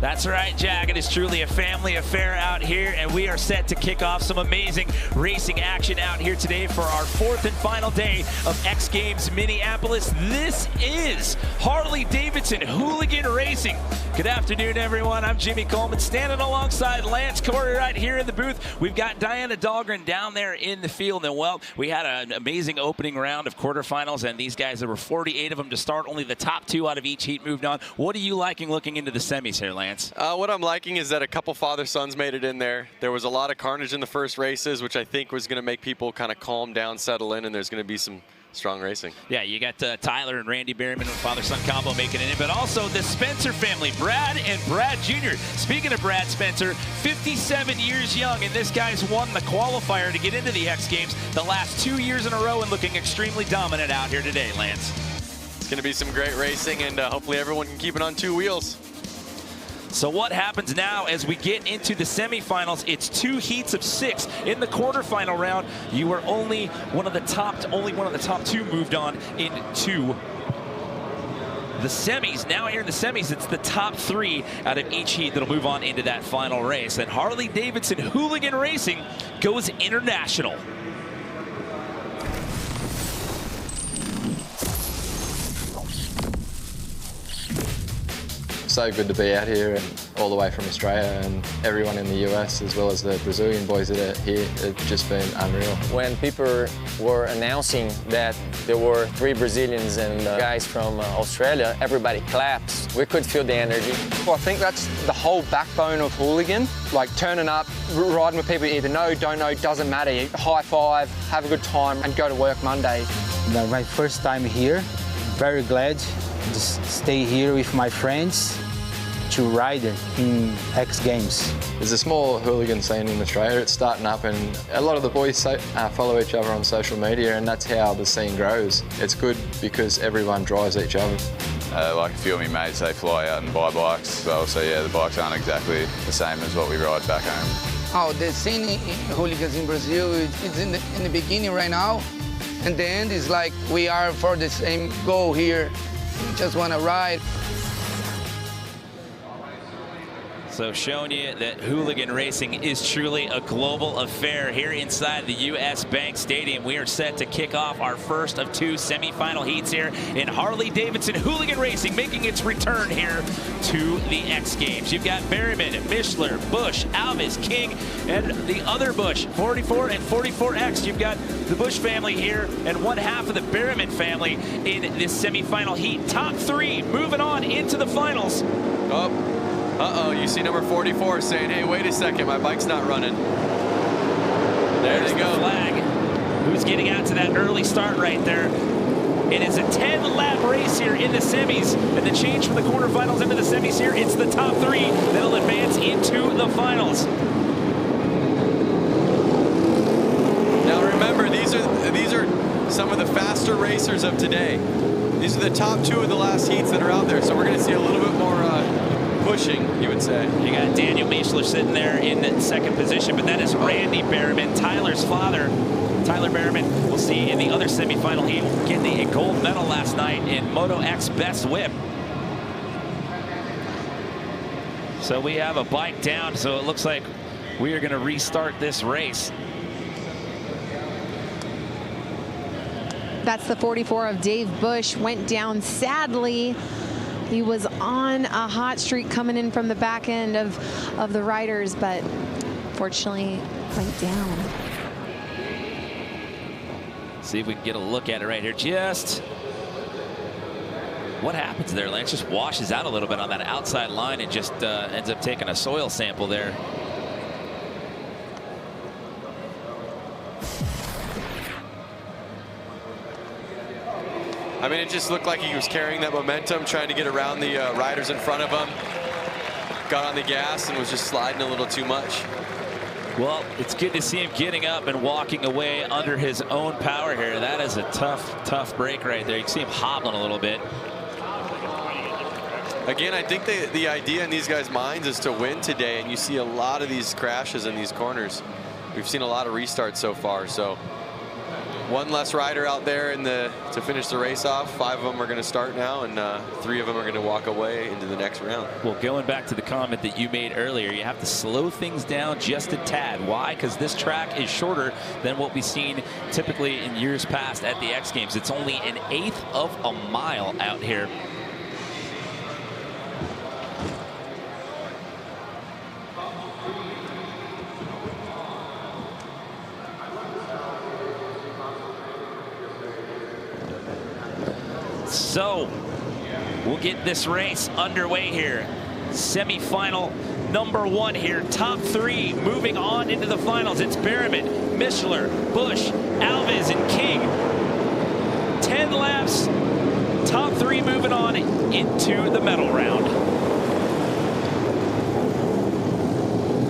Speaker 1: That's right, Jack. It is truly a family affair out here, and we are set to kick off some amazing racing action out here today for our 4th and final day of X Games Minneapolis. This is Harley-Davidson Hooligan Racing. Good afternoon, everyone. I'm Jimmy Coleman, standing alongside Lance Corey right here in the booth. We've got Diana Dahlgren down there in the field, and well, we had an amazing opening round of quarterfinals, and these guys, there were 48 of them to start. Only the top 2 out of each heat moved on. What are you liking looking into the semis here, Lance?
Speaker 2: What I'm liking is that a couple father-sons made it in there. There was a lot of carnage in the first races, which I think was going to make people kind of calm down, settle in, and there's going to be some strong racing.
Speaker 1: Yeah, you got Tyler and Randy Berryman with father-son combo making it in, but also the Spencer family, Brad and Brad Jr. Speaking of Brad Spencer, 57 years young, and this guy's won the qualifier to get into the X Games the last 2 years in a row and looking extremely dominant out here today, Lance.
Speaker 2: It's going to be some great racing, and hopefully everyone can keep it on 2 wheels.
Speaker 1: So what happens now as we get into the semifinals? It's 2 heats of 6. In the quarterfinal round, you were only one of the top 2 moved on into the semis. Now here in the semis, it's the top 3 out of each heat that'll move on into that final race. And Harley-Davidson Hooligan Racing goes international.
Speaker 6: So good to be out here and all the way from Australia, and everyone in the US as well as the Brazilian boys that are here. It's just been unreal.
Speaker 7: When people were announcing that there were 3 Brazilians and guys from Australia, everybody claps. We could feel the energy.
Speaker 8: Well, I think that's the whole backbone of Hooligan. Like turning up, riding with people you either know, don't know, doesn't matter. You high five, have a good time, and go to work Monday.
Speaker 9: My first time here, very glad. Just stay here with my friends to ride in X Games.
Speaker 6: There's a small hooligan scene in Australia. It's starting up, and a lot of the boys follow each other on social media, and that's how the scene grows. It's good because everyone drives each other.
Speaker 10: Like a few of my mates, they fly out and buy bikes. So yeah, the bikes aren't exactly the same as what we ride back home.
Speaker 11: Oh, the scene in hooligans in Brazil is in the beginning right now, and the end is like we are for the same goal here. We just want to ride.
Speaker 1: So showing you that hooligan racing is truly a global affair here inside the US Bank Stadium. We are set to kick off our first of 2 semifinal heats here in Harley-Davidson Hooligan Racing, making its return here to the X Games. You've got Berryman, Mishler, Bush, Alves, King, and the other Bush, 44 and 44X. You've got the Bush family here and one half of the Berryman family in this semifinal heat. Top 3 moving on into the finals.
Speaker 2: Uh-oh, you see number 44 saying, hey, wait a second, my bike's not running. There they go.
Speaker 1: The flag. Who's getting out to that early start right there? It is a 10-lap race here in the semis, and the change from the quarterfinals into the semis here, it's the top 3 that'll advance into the finals.
Speaker 2: Now remember, these are some of the faster racers of today. These are the top 2 of the last heats that are out there, so we're going to see a little bit more pushing, you would say.
Speaker 1: You got Daniel Mishler sitting there in 2nd position, but that is Randy Berryman, Tyler's father. Tyler Berryman, we'll see in the other semifinal heat, getting a gold medal last night in Moto X Best Whip. So we have a bike down, so it looks like we are going to restart this race.
Speaker 3: That's the 44 of Dave Bush, went down sadly. He was on a hot streak coming in from the back end of the riders, but fortunately went down.
Speaker 1: See if we can get a look at it right here. Just what happens there, Lance? Just washes out a little bit on that outside line and just ends up taking a soil sample there.
Speaker 2: I mean, it just looked like he was carrying that momentum, trying to get around the riders in front of him. Got on the gas and was just sliding a little too much.
Speaker 1: Well, it's good to see him getting up and walking away under his own power here. That is a tough break right there. You can see him hobbling a little bit.
Speaker 2: Again, I think the idea in these guys' minds is to win today, and you see a lot of these crashes in these corners. We've seen a lot of restarts so far, so one less rider out there to finish the race off. 5 of them are going to start now, and 3 of them are going to walk away into the next round.
Speaker 1: Well, going back to the comment that you made earlier, you have to slow things down just a tad. Why? Because this track is shorter than what we've seen typically in years past at the X Games. It's only 1/8 of a mile out here. So we'll get this race underway here. Semi-final number 1 here. Top 3 moving on into the finals. It's Berriman, Mishler, Busch, Alves, and King. 10 laps. Top 3 moving on into the medal round.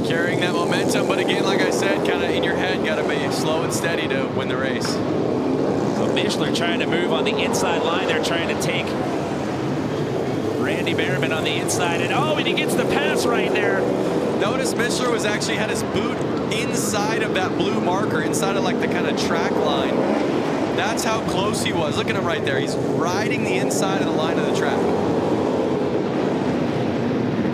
Speaker 2: Carrying that momentum, but again, like I said, kind of in your head, got to be slow and steady to win the race.
Speaker 1: So Mishler trying to move on the inside line. They're trying to take Randy Berriman on the inside. And he gets the pass right there.
Speaker 2: Notice Mishler was actually had his boot inside of that blue marker, inside of like the kind of track line. That's how close he was. Look at him right there. He's riding the inside of the line of the track.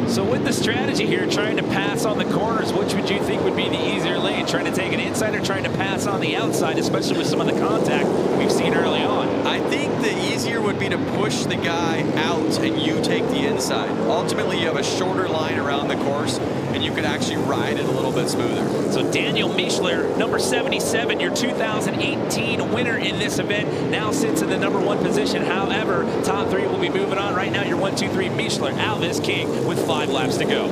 Speaker 1: So with the strategy here, trying to pass on the corners, which would you think would be the easier lane? Trying to take an inside or trying to pass on the outside, especially with some of the contact we've seen early on?
Speaker 2: I think the easier would be to push the guy out and you take the inside. Ultimately, you have a shorter line around the course and you could actually ride it a little bit smoother.
Speaker 1: So Daniel Mishler, number 77, your 2018 winner in this event, now sits in the number 1 position. However, top 3 will be moving on. Right now, you're 1, 2, 3, Mishler, Alves, King with 5 laps to go.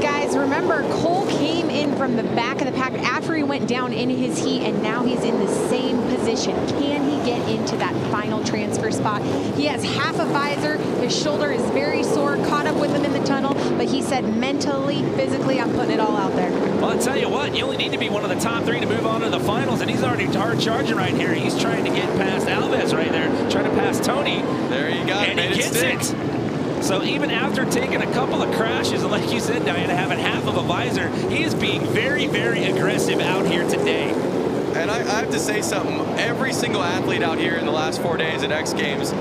Speaker 3: Guys, remember, Cole came in from the back of the pack after he went down in his heat, and now he's in the same position. Can he get into that final transfer spot? He has half a visor. His shoulder is very sore, caught up with him in the tunnel, but he said mentally, physically, I'm putting it all out there.
Speaker 1: Well, I'll tell you what, you only need to be one of the top 3 to move on to the finals, and he's already hard charging right here. He's trying to get past Alves right there, trying to pass Tony.
Speaker 2: There you go.
Speaker 1: And he gets it. So even after taking a couple of crashes, and like you said, Diana, having half of a visor, he is being very, very aggressive out here today.
Speaker 2: And I have to say something. Every single athlete out here in the last 4 days at X Games,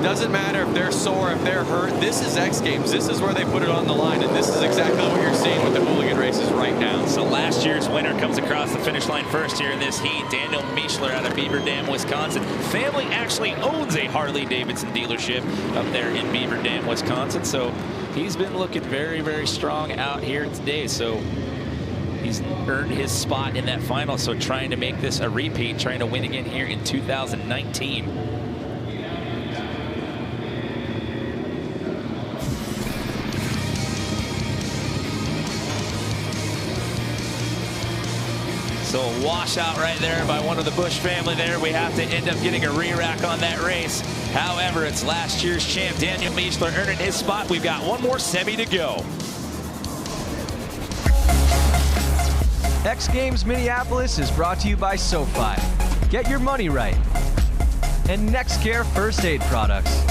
Speaker 2: doesn't matter if they're sore, if they're hurt, this is X Games. This is where they put it on the line, and this is exactly what you're seeing with the Hooligan races right now.
Speaker 1: So last year's winner comes across the finish line first here in this heat. Daniel Mishler out of Beaver Dam, Wisconsin. Family actually owns a Harley-Davidson dealership up there in Beaver Dam, Wisconsin. So he's been looking very, very strong out here today. So he's earned his spot in that final. So trying to make this a repeat, trying to win again here in 2019. So a washout right there by one of the Busch family there. We have to end up getting a re-rack on that race. However, it's last year's champ, Daniel Mishler, earning his spot. We've got one more semi to go.
Speaker 12: X Games Minneapolis is brought to you by SoFi. Get your money right. And NextCare First Aid Products.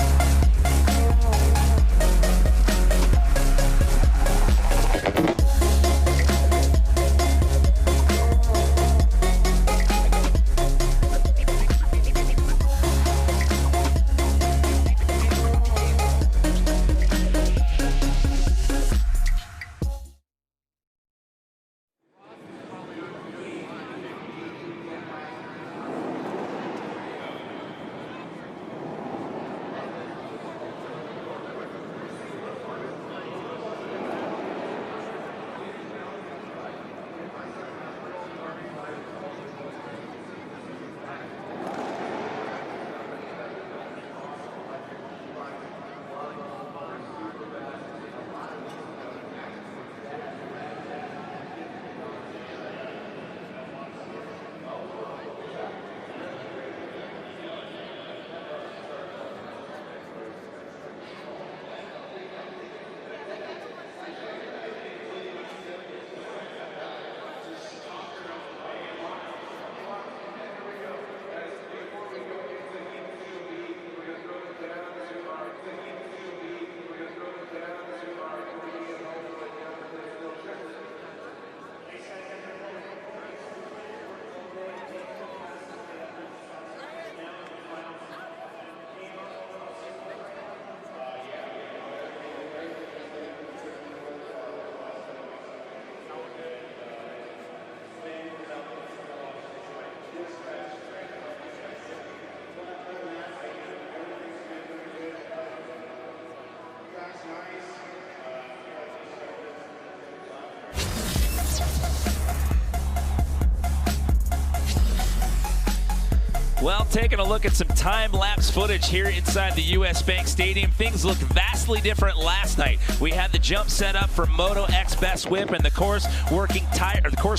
Speaker 1: Well, taking a look at some time-lapse footage here inside the U.S. Bank Stadium, things looked vastly different last night. We had the jump set up for Moto X Best Whip, and the course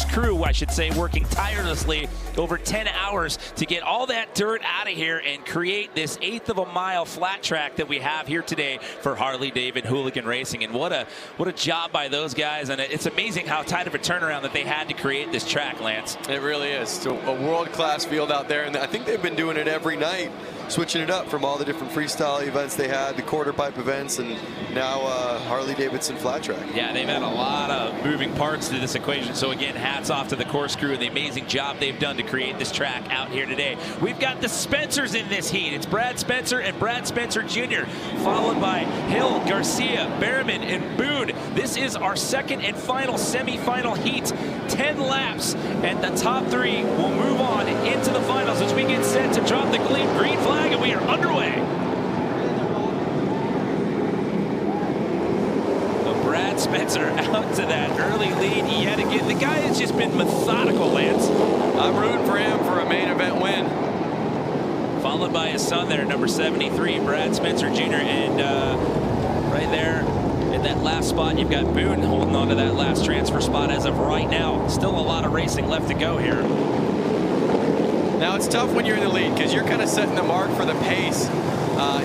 Speaker 1: crew, I should say, working tirelessly over 10 hours to get all that dirt out of here and create this 1/8 of a mile flat track that we have here today for Harley-Davidson Hooligan Racing. And what a job by those guys, and it's amazing how tight of a turnaround that they had to create this track, Lance.
Speaker 2: It really is. So a world-class field out there, and I think they've been doing it every night, switching it up from all the different freestyle events they had, the quarter pipe events, and now Harley-Davidson flat track.
Speaker 1: Yeah, they've had a lot of moving parts to this equation. So again, hats off to the course crew and the amazing job they've done to create this track out here today. We've got the Spencers in this heat. It's Brad Spencer and Brad Spencer Jr., followed by Hill, Garcia, Behrman, and Boone. This is our second and final semifinal heat. 10 laps, and the top 3 will move on into the finals as we get set to drop the green flag, and we are underway. So Brad Spencer out to that early lead yet again. The guy has just been methodical, Lance.
Speaker 2: I'm rooting for him for a main event win.
Speaker 1: Followed by his son there, number 73, Brad Spencer Jr., and right there in that last spot, you've got Boone holding on to that last transfer spot as of right now. Still a lot of racing left to go here.
Speaker 2: Now, it's tough when you're in the lead because you're kind of setting the mark for the pace.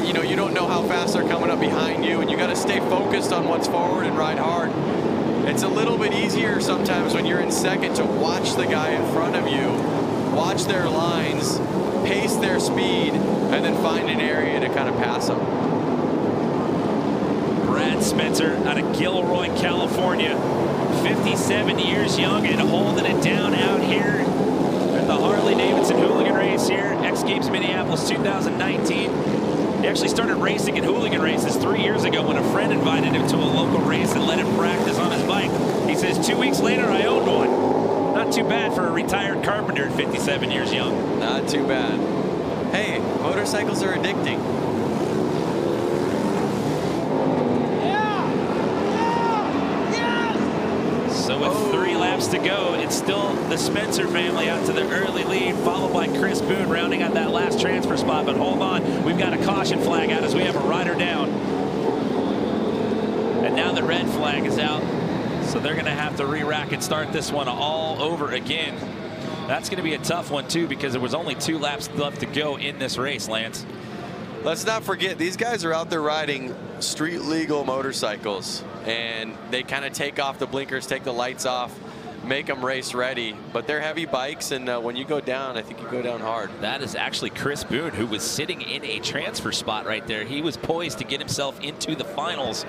Speaker 2: You know, you don't know how fast they're coming up behind you, and you got to stay focused on what's forward and ride hard. It's a little bit easier sometimes when you're in second to watch the guy in front of you, watch their lines, pace their speed, and then find an area to kind of pass them.
Speaker 1: Brad Spencer out of Gilroy, California, 57 years young and holding it down out here at the Harley-Davidson Hooligan race here, X Games Minneapolis 2019. He actually started racing in hooligan races 3 years ago when a friend invited him to a local race and let him practice on his bike. He says, 2 weeks later, I owned one. Not too bad for a retired carpenter at 57 years young.
Speaker 2: Not too bad. Hey, motorcycles are addicting.
Speaker 1: So with 3 laps to go, it's still the Spencer family out to the early lead, followed by Chris Boone rounding out that last transfer spot. But hold on, we've got a caution flag out as we have a rider down. And now the red flag is out. So they're going to have to re-rack and start this one all over again. That's going to be a tough one, too, because there was only 2 laps left to go in this race, Lance.
Speaker 2: Let's not forget, these guys are out there riding street legal motorcycles, and they kind of take off the blinkers, take the lights off, make them race ready. But they're heavy bikes, and when you go down, I think you go down hard.
Speaker 1: That is actually Chris Boone, who was sitting in a transfer spot right there. He was poised to get himself into the finals.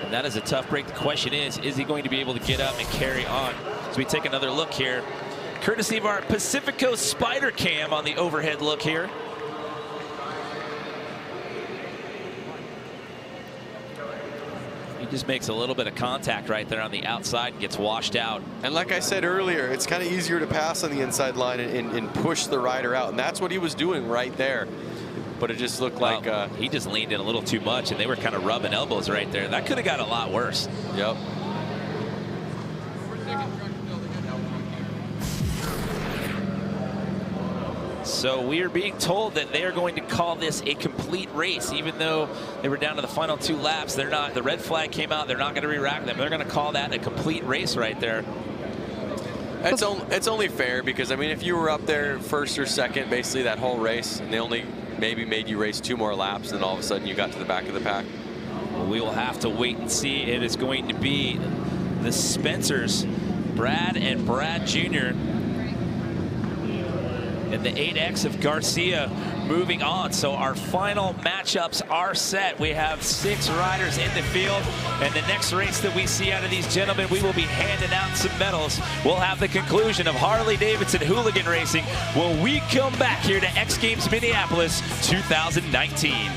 Speaker 1: And that is a tough break. The question is he going to be able to get up and carry on? So we take another look here, courtesy of our Pacifico Spider Cam on the overhead look here. He just makes a little bit of contact right there on the outside and gets washed out.
Speaker 2: And like I said earlier, it's kind of easier to pass on the inside line and push the rider out. And that's what he was doing right there. But it just looked like
Speaker 1: he just leaned in a little too much, and they were kind of rubbing elbows right there. That could have got a lot worse.
Speaker 2: Yep.
Speaker 1: So we are being told that they are going to call this a complete race, even though they were down to the final 2 laps. They're not. The red flag came out. They're not going to re-rack them. They're going to call that a complete race right there.
Speaker 2: It's only fair because, I mean, if you were up there first or second basically that whole race, and they only maybe made you race 2 more laps, and all of a sudden you got to the back of the pack.
Speaker 1: Well, we will have to wait and see. It is going to be the Spencers, Brad and Brad Jr., and the 8X of Garcia moving on. So our final matchups are set. We have 6 riders in the field, and the next race that we see out of these gentlemen, we will be handing out some medals. We'll have the conclusion of Harley-Davidson Hooligan Racing when we come back here to X Games Minneapolis 2019.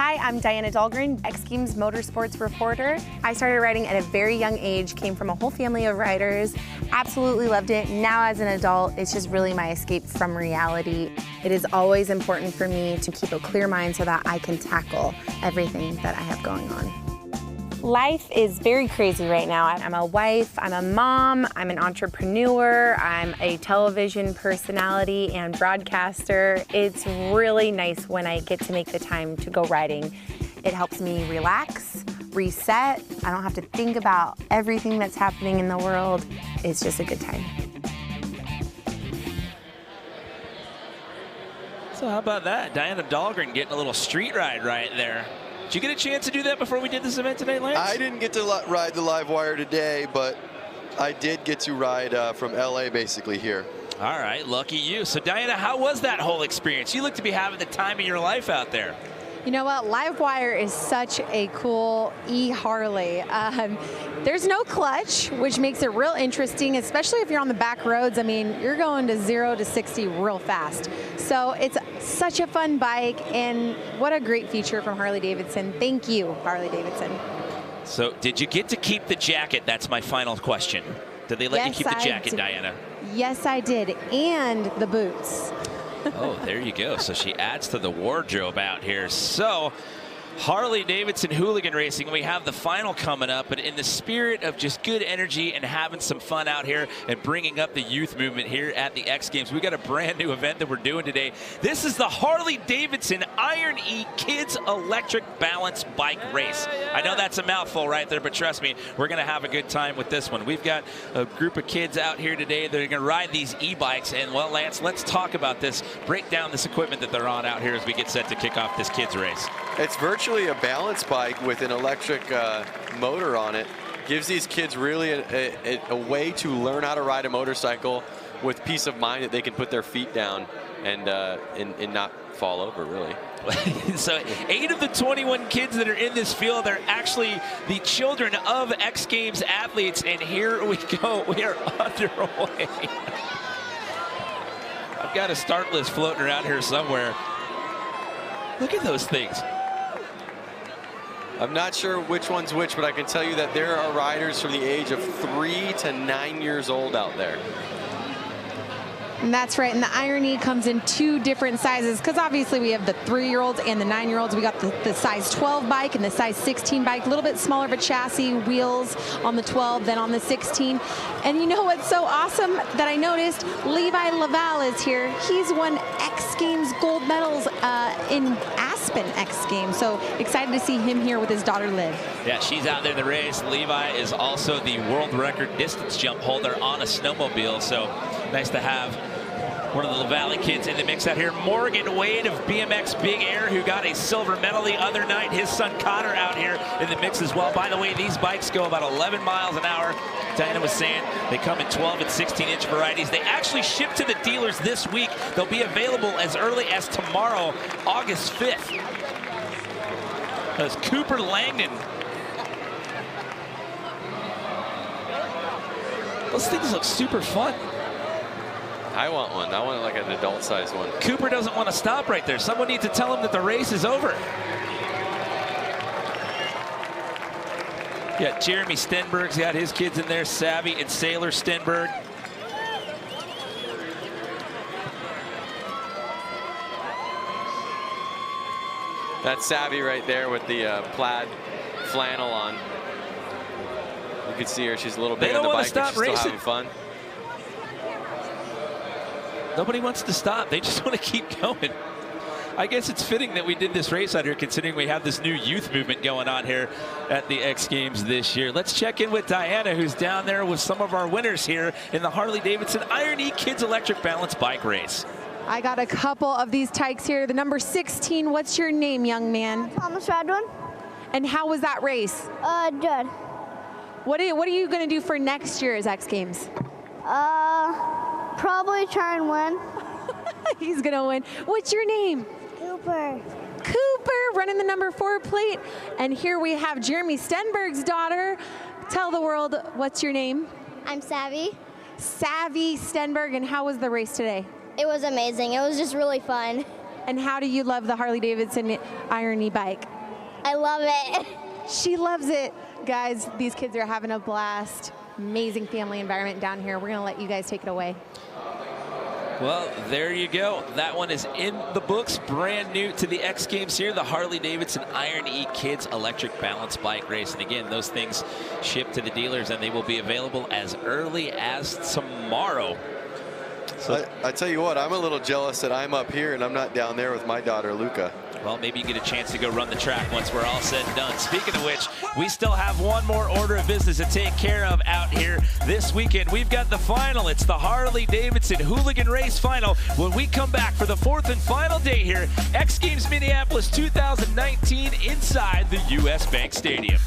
Speaker 13: Hi, I'm Diana Dahlgren, X Games motorsports reporter. I started riding at a very young age, came from a whole family of riders, absolutely loved it. Now as an adult, it's just really my escape from reality. It is always important for me to keep a clear mind so that I can tackle everything that I have going on. Life is very crazy right now. I'm a wife, I'm a mom, I'm an entrepreneur, I'm a television personality and broadcaster. It's really nice when I get to make the time to go riding. It helps me relax, reset. I don't have to think about everything that's happening in the world. It's just a good time.
Speaker 1: So how about that? Diana Dahlgren getting a little street ride right there. Did you get a chance to do that before we did this event today, Lance?
Speaker 14: I didn't get to ride the live wire today, but I did get to ride from LA basically here.
Speaker 1: All right, lucky you. So Diana, how was that whole experience? You look to be having the time of your life out there.
Speaker 3: You know what? Livewire is such a cool e-Harley. There's no clutch, which makes it real interesting, especially if you're on the back roads. I mean, you're going to 0 to 60 real fast. So it's such a fun bike, and what a great feature from Harley-Davidson. Thank you, Harley-Davidson.
Speaker 1: So did you get to keep the jacket? That's my final question. Did they let you keep the jacket, Diana?
Speaker 3: Yes, I did, and the boots.
Speaker 1: Oh, there you go. So she adds to the wardrobe out here. So Harley-Davidson Hooligan Racing, we have the final coming up, but in the spirit of just good energy and having some fun out here and bringing up the youth movement here at the X Games, we got a brand new event that we're doing today. This is the Harley-Davidson Iron E Kids Electric Balance Bike Race. I know that's a mouthful right there, but trust me, we're going to have a good time with this one. We've got a group of kids out here today that are going to ride these e-bikes, and well, Lance, let's talk about this, break down this equipment that they're on out here as we get set to kick off this kids race.
Speaker 14: It's virtually a balance bike with an electric motor on it. Gives these kids really a way to learn how to ride a motorcycle with peace of mind that they can put their feet down and not fall over, really.
Speaker 1: So 8 of the 21 kids that are in this field are actually the children of X Games athletes, and here we go. We are underway. I've got a start list floating around here somewhere. Look at those things.
Speaker 2: I'm not sure which one's which, but I can tell you that there are riders from the age of 3 to 9 years old out there.
Speaker 3: And that's right, and the Iron E comes in 2 different sizes, because obviously we have the 3-year-olds and the 9-year-olds. We got the size 12 bike and the size 16 bike, a little bit smaller of a chassis, wheels on the 12 than on the 16. And you know what's so awesome that I noticed? Levi Laval is here. He's won X Games gold medals in Aspen X Games, so excited to see him here with his daughter Liv.
Speaker 1: Yeah, she's out there in the race. Levi is also the world record distance jump holder on a snowmobile, so nice to have one of the Valley kids in the mix out here. Morgan Wade of BMX Big Air, who got a silver medal the other night. His son Connor out here in the mix as well. By the way, these bikes go about 11 miles an hour. Diana was saying they come in 12 and 16-inch varieties. They actually ship to the dealers this week. They'll be available as early as tomorrow, August 5th. That's Cooper Langdon. Those things look super fun.
Speaker 2: I want one. I want like an adult-sized one.
Speaker 1: Cooper doesn't want to stop right there. Someone needs to tell him that the race is over. Yeah, Jeremy Stenberg's got his kids in there, Savvy and Sailor Stenberg.
Speaker 2: That's Savvy right there with the plaid flannel on. You can see her. She's a little bit on the bike, but she's still having fun.
Speaker 1: Nobody wants to stop. They just want to keep going. I guess it's fitting that we did this race out here, considering we have this new youth movement going on here at the X Games this year. Let's check in with Diana, who's down there with some of our winners here in the Harley-Davidson Iron E Kids Electric Balance Bike Race.
Speaker 3: I got a couple of these tykes here. The number 16, what's your name, young man?
Speaker 15: Thomas Radwin.
Speaker 3: And how was that race?
Speaker 15: Good.
Speaker 3: What are you going to do for next year's X Games?
Speaker 15: Probably try and win.
Speaker 3: He's going to win. What's your name?
Speaker 15: Cooper.
Speaker 3: Cooper, running the number 4 plate. And here we have Jeremy Stenberg's daughter. Tell the world, what's your name?
Speaker 15: I'm Savvy.
Speaker 3: Savvy Stenberg, and how was the race today?
Speaker 15: It was amazing. It was just really fun.
Speaker 3: And how do you love the Harley-Davidson Iron E bike?
Speaker 15: I love it.
Speaker 3: She loves it. Guys, these kids are having a blast. Amazing family environment down here. We're going to let you guys take it away.
Speaker 1: Well, there you go. That one is in the books. Brand new to the X Games here, the Harley-Davidson Iron E Kids Electric Balance Bike Race. And again, those things ship to the dealers, and they will be available as early as tomorrow.
Speaker 14: So I tell you what, I'm a little jealous that I'm up here and I'm not down there with my daughter, Luca.
Speaker 1: Well, maybe you get a chance to go run the track once we're all said and done. Speaking of which, we still have one more order of business to take care of out here this weekend. We've got the final. It's the Harley-Davidson Hooligan Race Final. When we come back for the fourth and final day here, X Games Minneapolis 2019 inside the U.S. Bank Stadium.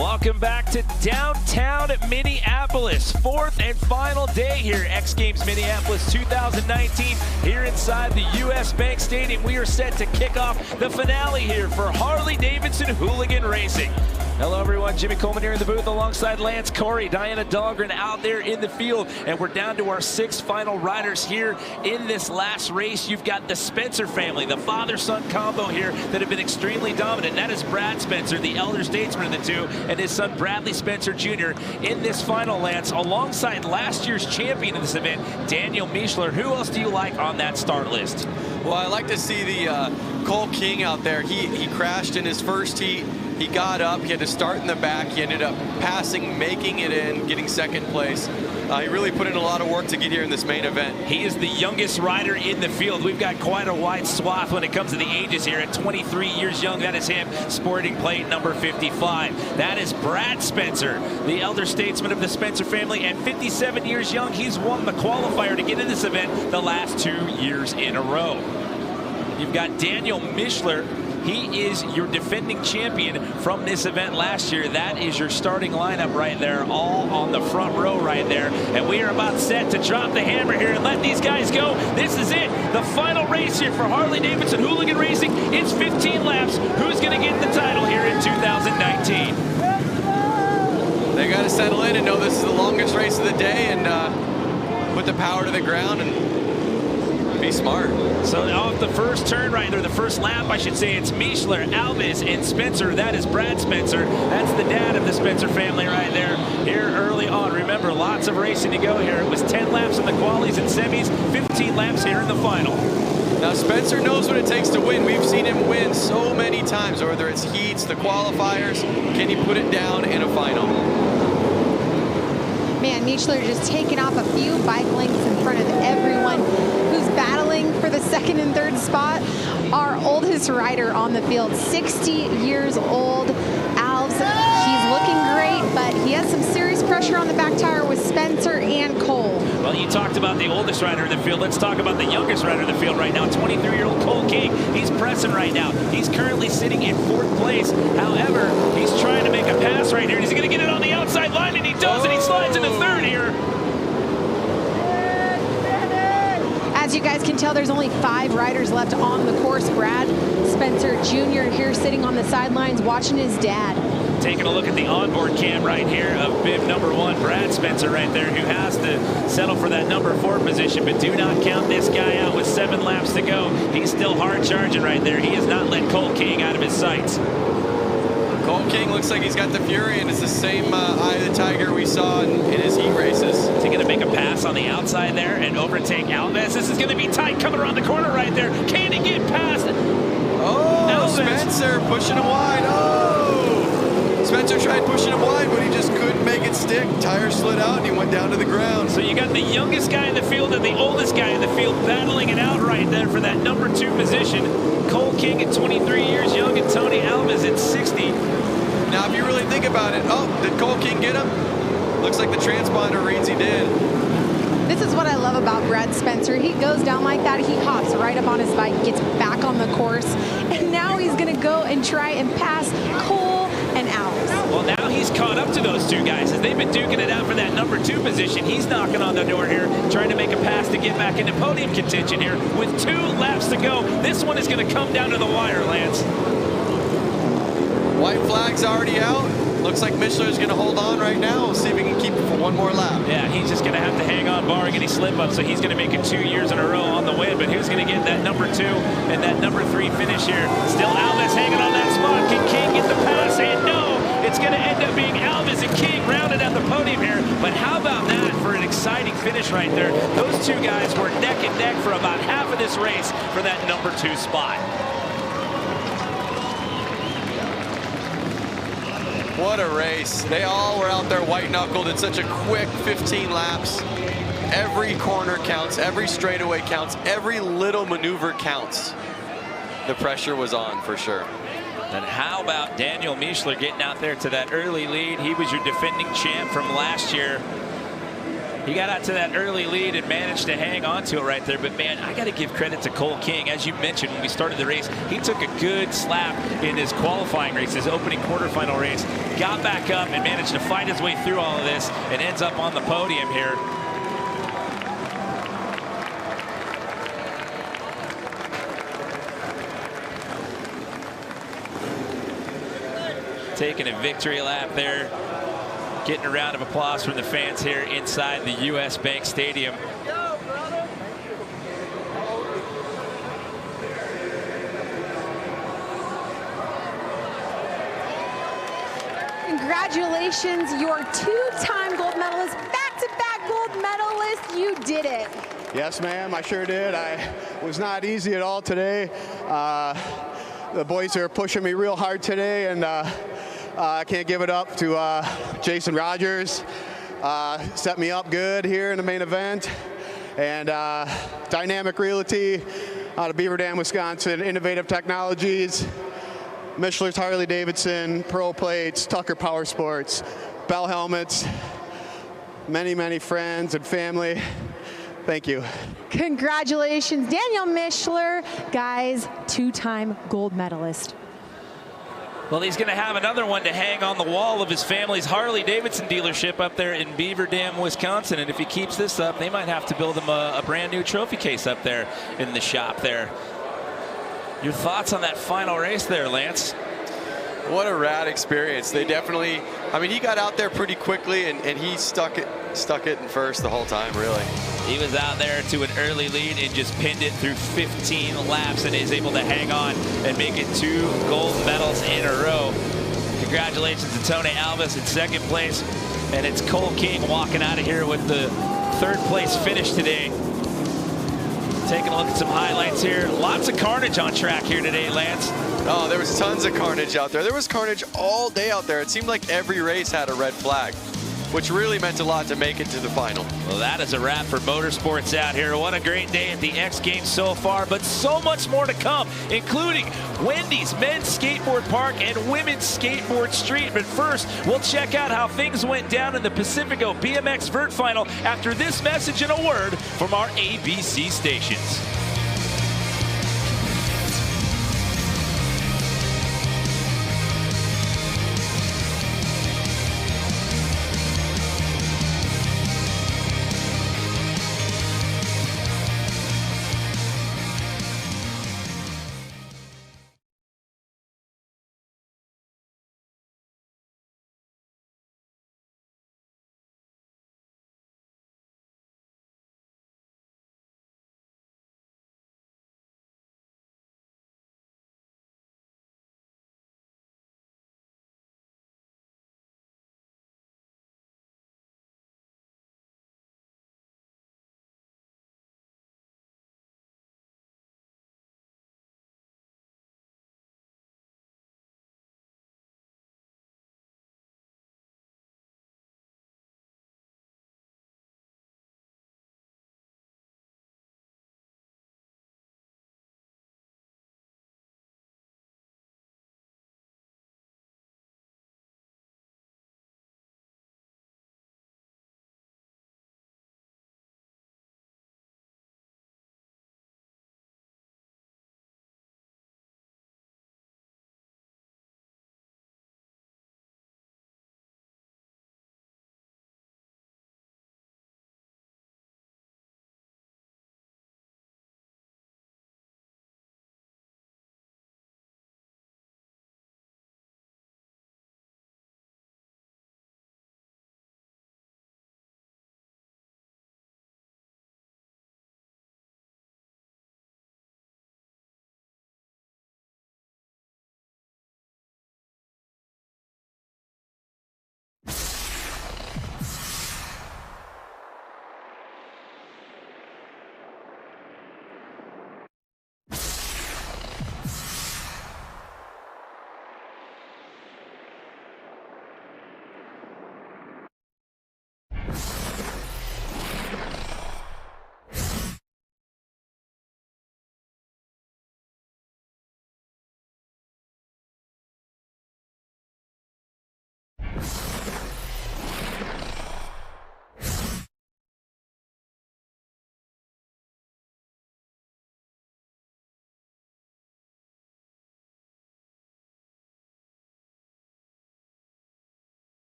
Speaker 1: Welcome back to downtown Minneapolis. Fourth and final day here, X Games Minneapolis 2019. Here inside the U.S. Bank Stadium, we are set to kick off the finale here for Harley-Davidson Hooligan Racing. Hello everyone, Jimmy Coleman here in the booth alongside Lance Corey, Diana Dahlgren out there in the field, and we're down to our 6 final riders here in this last race. You've got the Spencer family, the father-son combo here that have been extremely dominant. That is Brad Spencer, the elder statesman of the two, and his son Bradley Spencer Jr. in this final, Lance, alongside last year's champion of this event, Daniel Mischler. Who else do you like on that start list?
Speaker 14: Well, I like to see the Cole King out there. He crashed in his first heat. He got up, he had to start in the back. He ended up passing, making it in, getting second place. He really put in a lot of work to get here in this main event.
Speaker 1: He is the youngest rider in the field. We've got quite a wide swath when it comes to the ages here. At 23 years young, that is him, sporting plate number 55. That is Brad Spencer, the elder statesman of the Spencer family. At 57 years young, he's won the qualifier to get in this event the last 2 years in a row. You've got Daniel Mischler. He is your defending champion from this event last year. That is your starting lineup right there, all on the front row right there. And we are about set to drop the hammer here and let these guys go. This is it, the final race here for Harley-Davidson Hooligan Racing. It's 15 laps. Who's going to get the title here in 2019?
Speaker 14: They got to settle in and know this is the longest race of the day and put the power to the ground and be smart.
Speaker 1: So off the first turn right there, the first lap, I should say, it's Mischler, Alves, and Spencer. That is Brad Spencer. That's the dad of the Spencer family right there here early on. Remember, lots of racing to go here. It was 10 laps in the qualies and semis, 15 laps here in the final.
Speaker 14: Now, Spencer knows what it takes to win. We've seen him win so many times, whether it's heats, the qualifiers. Can he put it down in a final?
Speaker 3: Man, Mischler just taking off a few bike lengths in front of everyone who's battling for the second and third spot. Our oldest rider on the field, 60 years old, Alves. He's looking great, but he has some serious pressure on the back tire with Spencer and Cole.
Speaker 1: Well, you talked about the oldest rider in the field. Let's talk about the youngest rider in the field right now, 23-year-old Cole King. He's pressing right now. He's currently sitting in 4th place. However, he's trying to make a pass right here. He's going to get it on the outside line, and he does, and he slides into 3rd here.
Speaker 3: As you guys can tell, there's only 5 riders left on the course. Brad Spencer Jr. here sitting on the sidelines watching his dad.
Speaker 1: Taking a look at the onboard cam right here of bib number 1, Brad Spencer right there, who has to settle for that number 4 position, but do not count this guy out with 7 laps to go. He's still hard charging right there. He has not let Cole King out of his sights.
Speaker 14: Cole King looks like he's got the fury, and it's the same eye of the tiger we saw in his heat races.
Speaker 1: Is he going to make a pass on the outside there and overtake Alves? This is going to be tight coming around the corner right there. Can he get past it?
Speaker 14: Oh,
Speaker 1: Alves.
Speaker 14: Spencer pushing him wide. Oh! Spencer tried pushing him wide, but he just couldn't make it stick. Tire slid out, and he went down to the ground.
Speaker 1: So you got the youngest guy in the field and the oldest guy in the field battling it out right there for that number 2 position. Cole King at 23 years young and Tony Alves at 60.
Speaker 14: Now, if you really think about it, oh, did Cole King get him? Looks like the transponder reads he did.
Speaker 3: This is what I love about Brad Spencer. He goes down like that, he hops right up on his bike, gets back on the course, and now he's going to go and try and pass Cole and Alves.
Speaker 1: Well, now he's caught up to those 2 guys. As they've been duking it out for that number 2 position, he's knocking on the door here, trying to make a pass to get back into podium contention here with 2 laps to go. This one is going to come down to the wire, Lance.
Speaker 14: White flag's already out. Looks like Mischler's going to hold on right now. We'll see if he can keep it for 1 more lap.
Speaker 1: Yeah, he's just going to have to hang on, barring any slip-up, so he's going to make it 2 years in a row on the win. But who's going to get that number 2 and that number 3 finish here? Still Alves hanging on that spot. Can King get the pass? And no, it's going to end up being Alves and King rounded at the podium here. But how about that for an exciting finish right there? Those 2 guys were neck and neck for about half of this race for that number 2 spot.
Speaker 14: What a race. They all were out there white-knuckled in such a quick 15 laps. Every corner counts, every straightaway counts, every little maneuver counts. The pressure was on for sure.
Speaker 1: And how about Daniel Mischler getting out there to that early lead? He was your defending champ from last year. He got out to that early lead and managed to hang on to it right there. But, man, I got to give credit to Cole King. As you mentioned when we started the race, he took a good slap in his qualifying race, his opening quarterfinal race, got back up and managed to fight his way through all of this and ends up on the podium here. Taking a victory lap there, getting a round of applause from the fans here inside the U.S. Bank Stadium.
Speaker 3: Congratulations, your two-time gold medalist, back-to-back gold medalist. You did it.
Speaker 16: Yes, ma'am, I sure did. It was not easy at all today. The boys are pushing me real hard today, and I can't give it up to Jason Rogers. Set me up good here in the main event. And Dynamic Realty out of Beaver Dam, Wisconsin, Innovative Technologies, Michelin's Harley-Davidson, Pro Plates, Tucker Power Sports, Bell Helmets, many, many friends and family. Thank you.
Speaker 3: Congratulations, Daniel Mischler, guys, two-time gold medalist.
Speaker 1: Well, he's going to have another one to hang on the wall of his family's Harley-Davidson dealership up there in Beaver Dam, Wisconsin. And if he keeps this up, they might have to build him a brand new trophy case up there in the shop there. Your thoughts on that final race there, Lance?
Speaker 2: What a rad experience. They definitely, I mean, he got out there pretty quickly and he stuck it in first the whole time, really.
Speaker 1: He was out there to an early lead and just pinned it through 15 laps and is able to hang on and make it 2 gold medals in a row. Congratulations to Tony Alves in second place. And it's Cole King walking out of here with the 3rd place finish today. Taking a look at some highlights here. Lots of carnage on track here today, Lance.
Speaker 2: Oh, there was tons of carnage out there. There was carnage all day out there. It seemed like every race had a red flag, which really meant a lot to make it to the final.
Speaker 1: Well, that is a wrap for motorsports out here. What a great day at the X Games so far, but so much more to come, including Wendy's Men's Skateboard Park and Women's Skateboard Street. But first, we'll check out how things went down in the Pacifico BMX Vert Final after this message and a word from our ABC stations.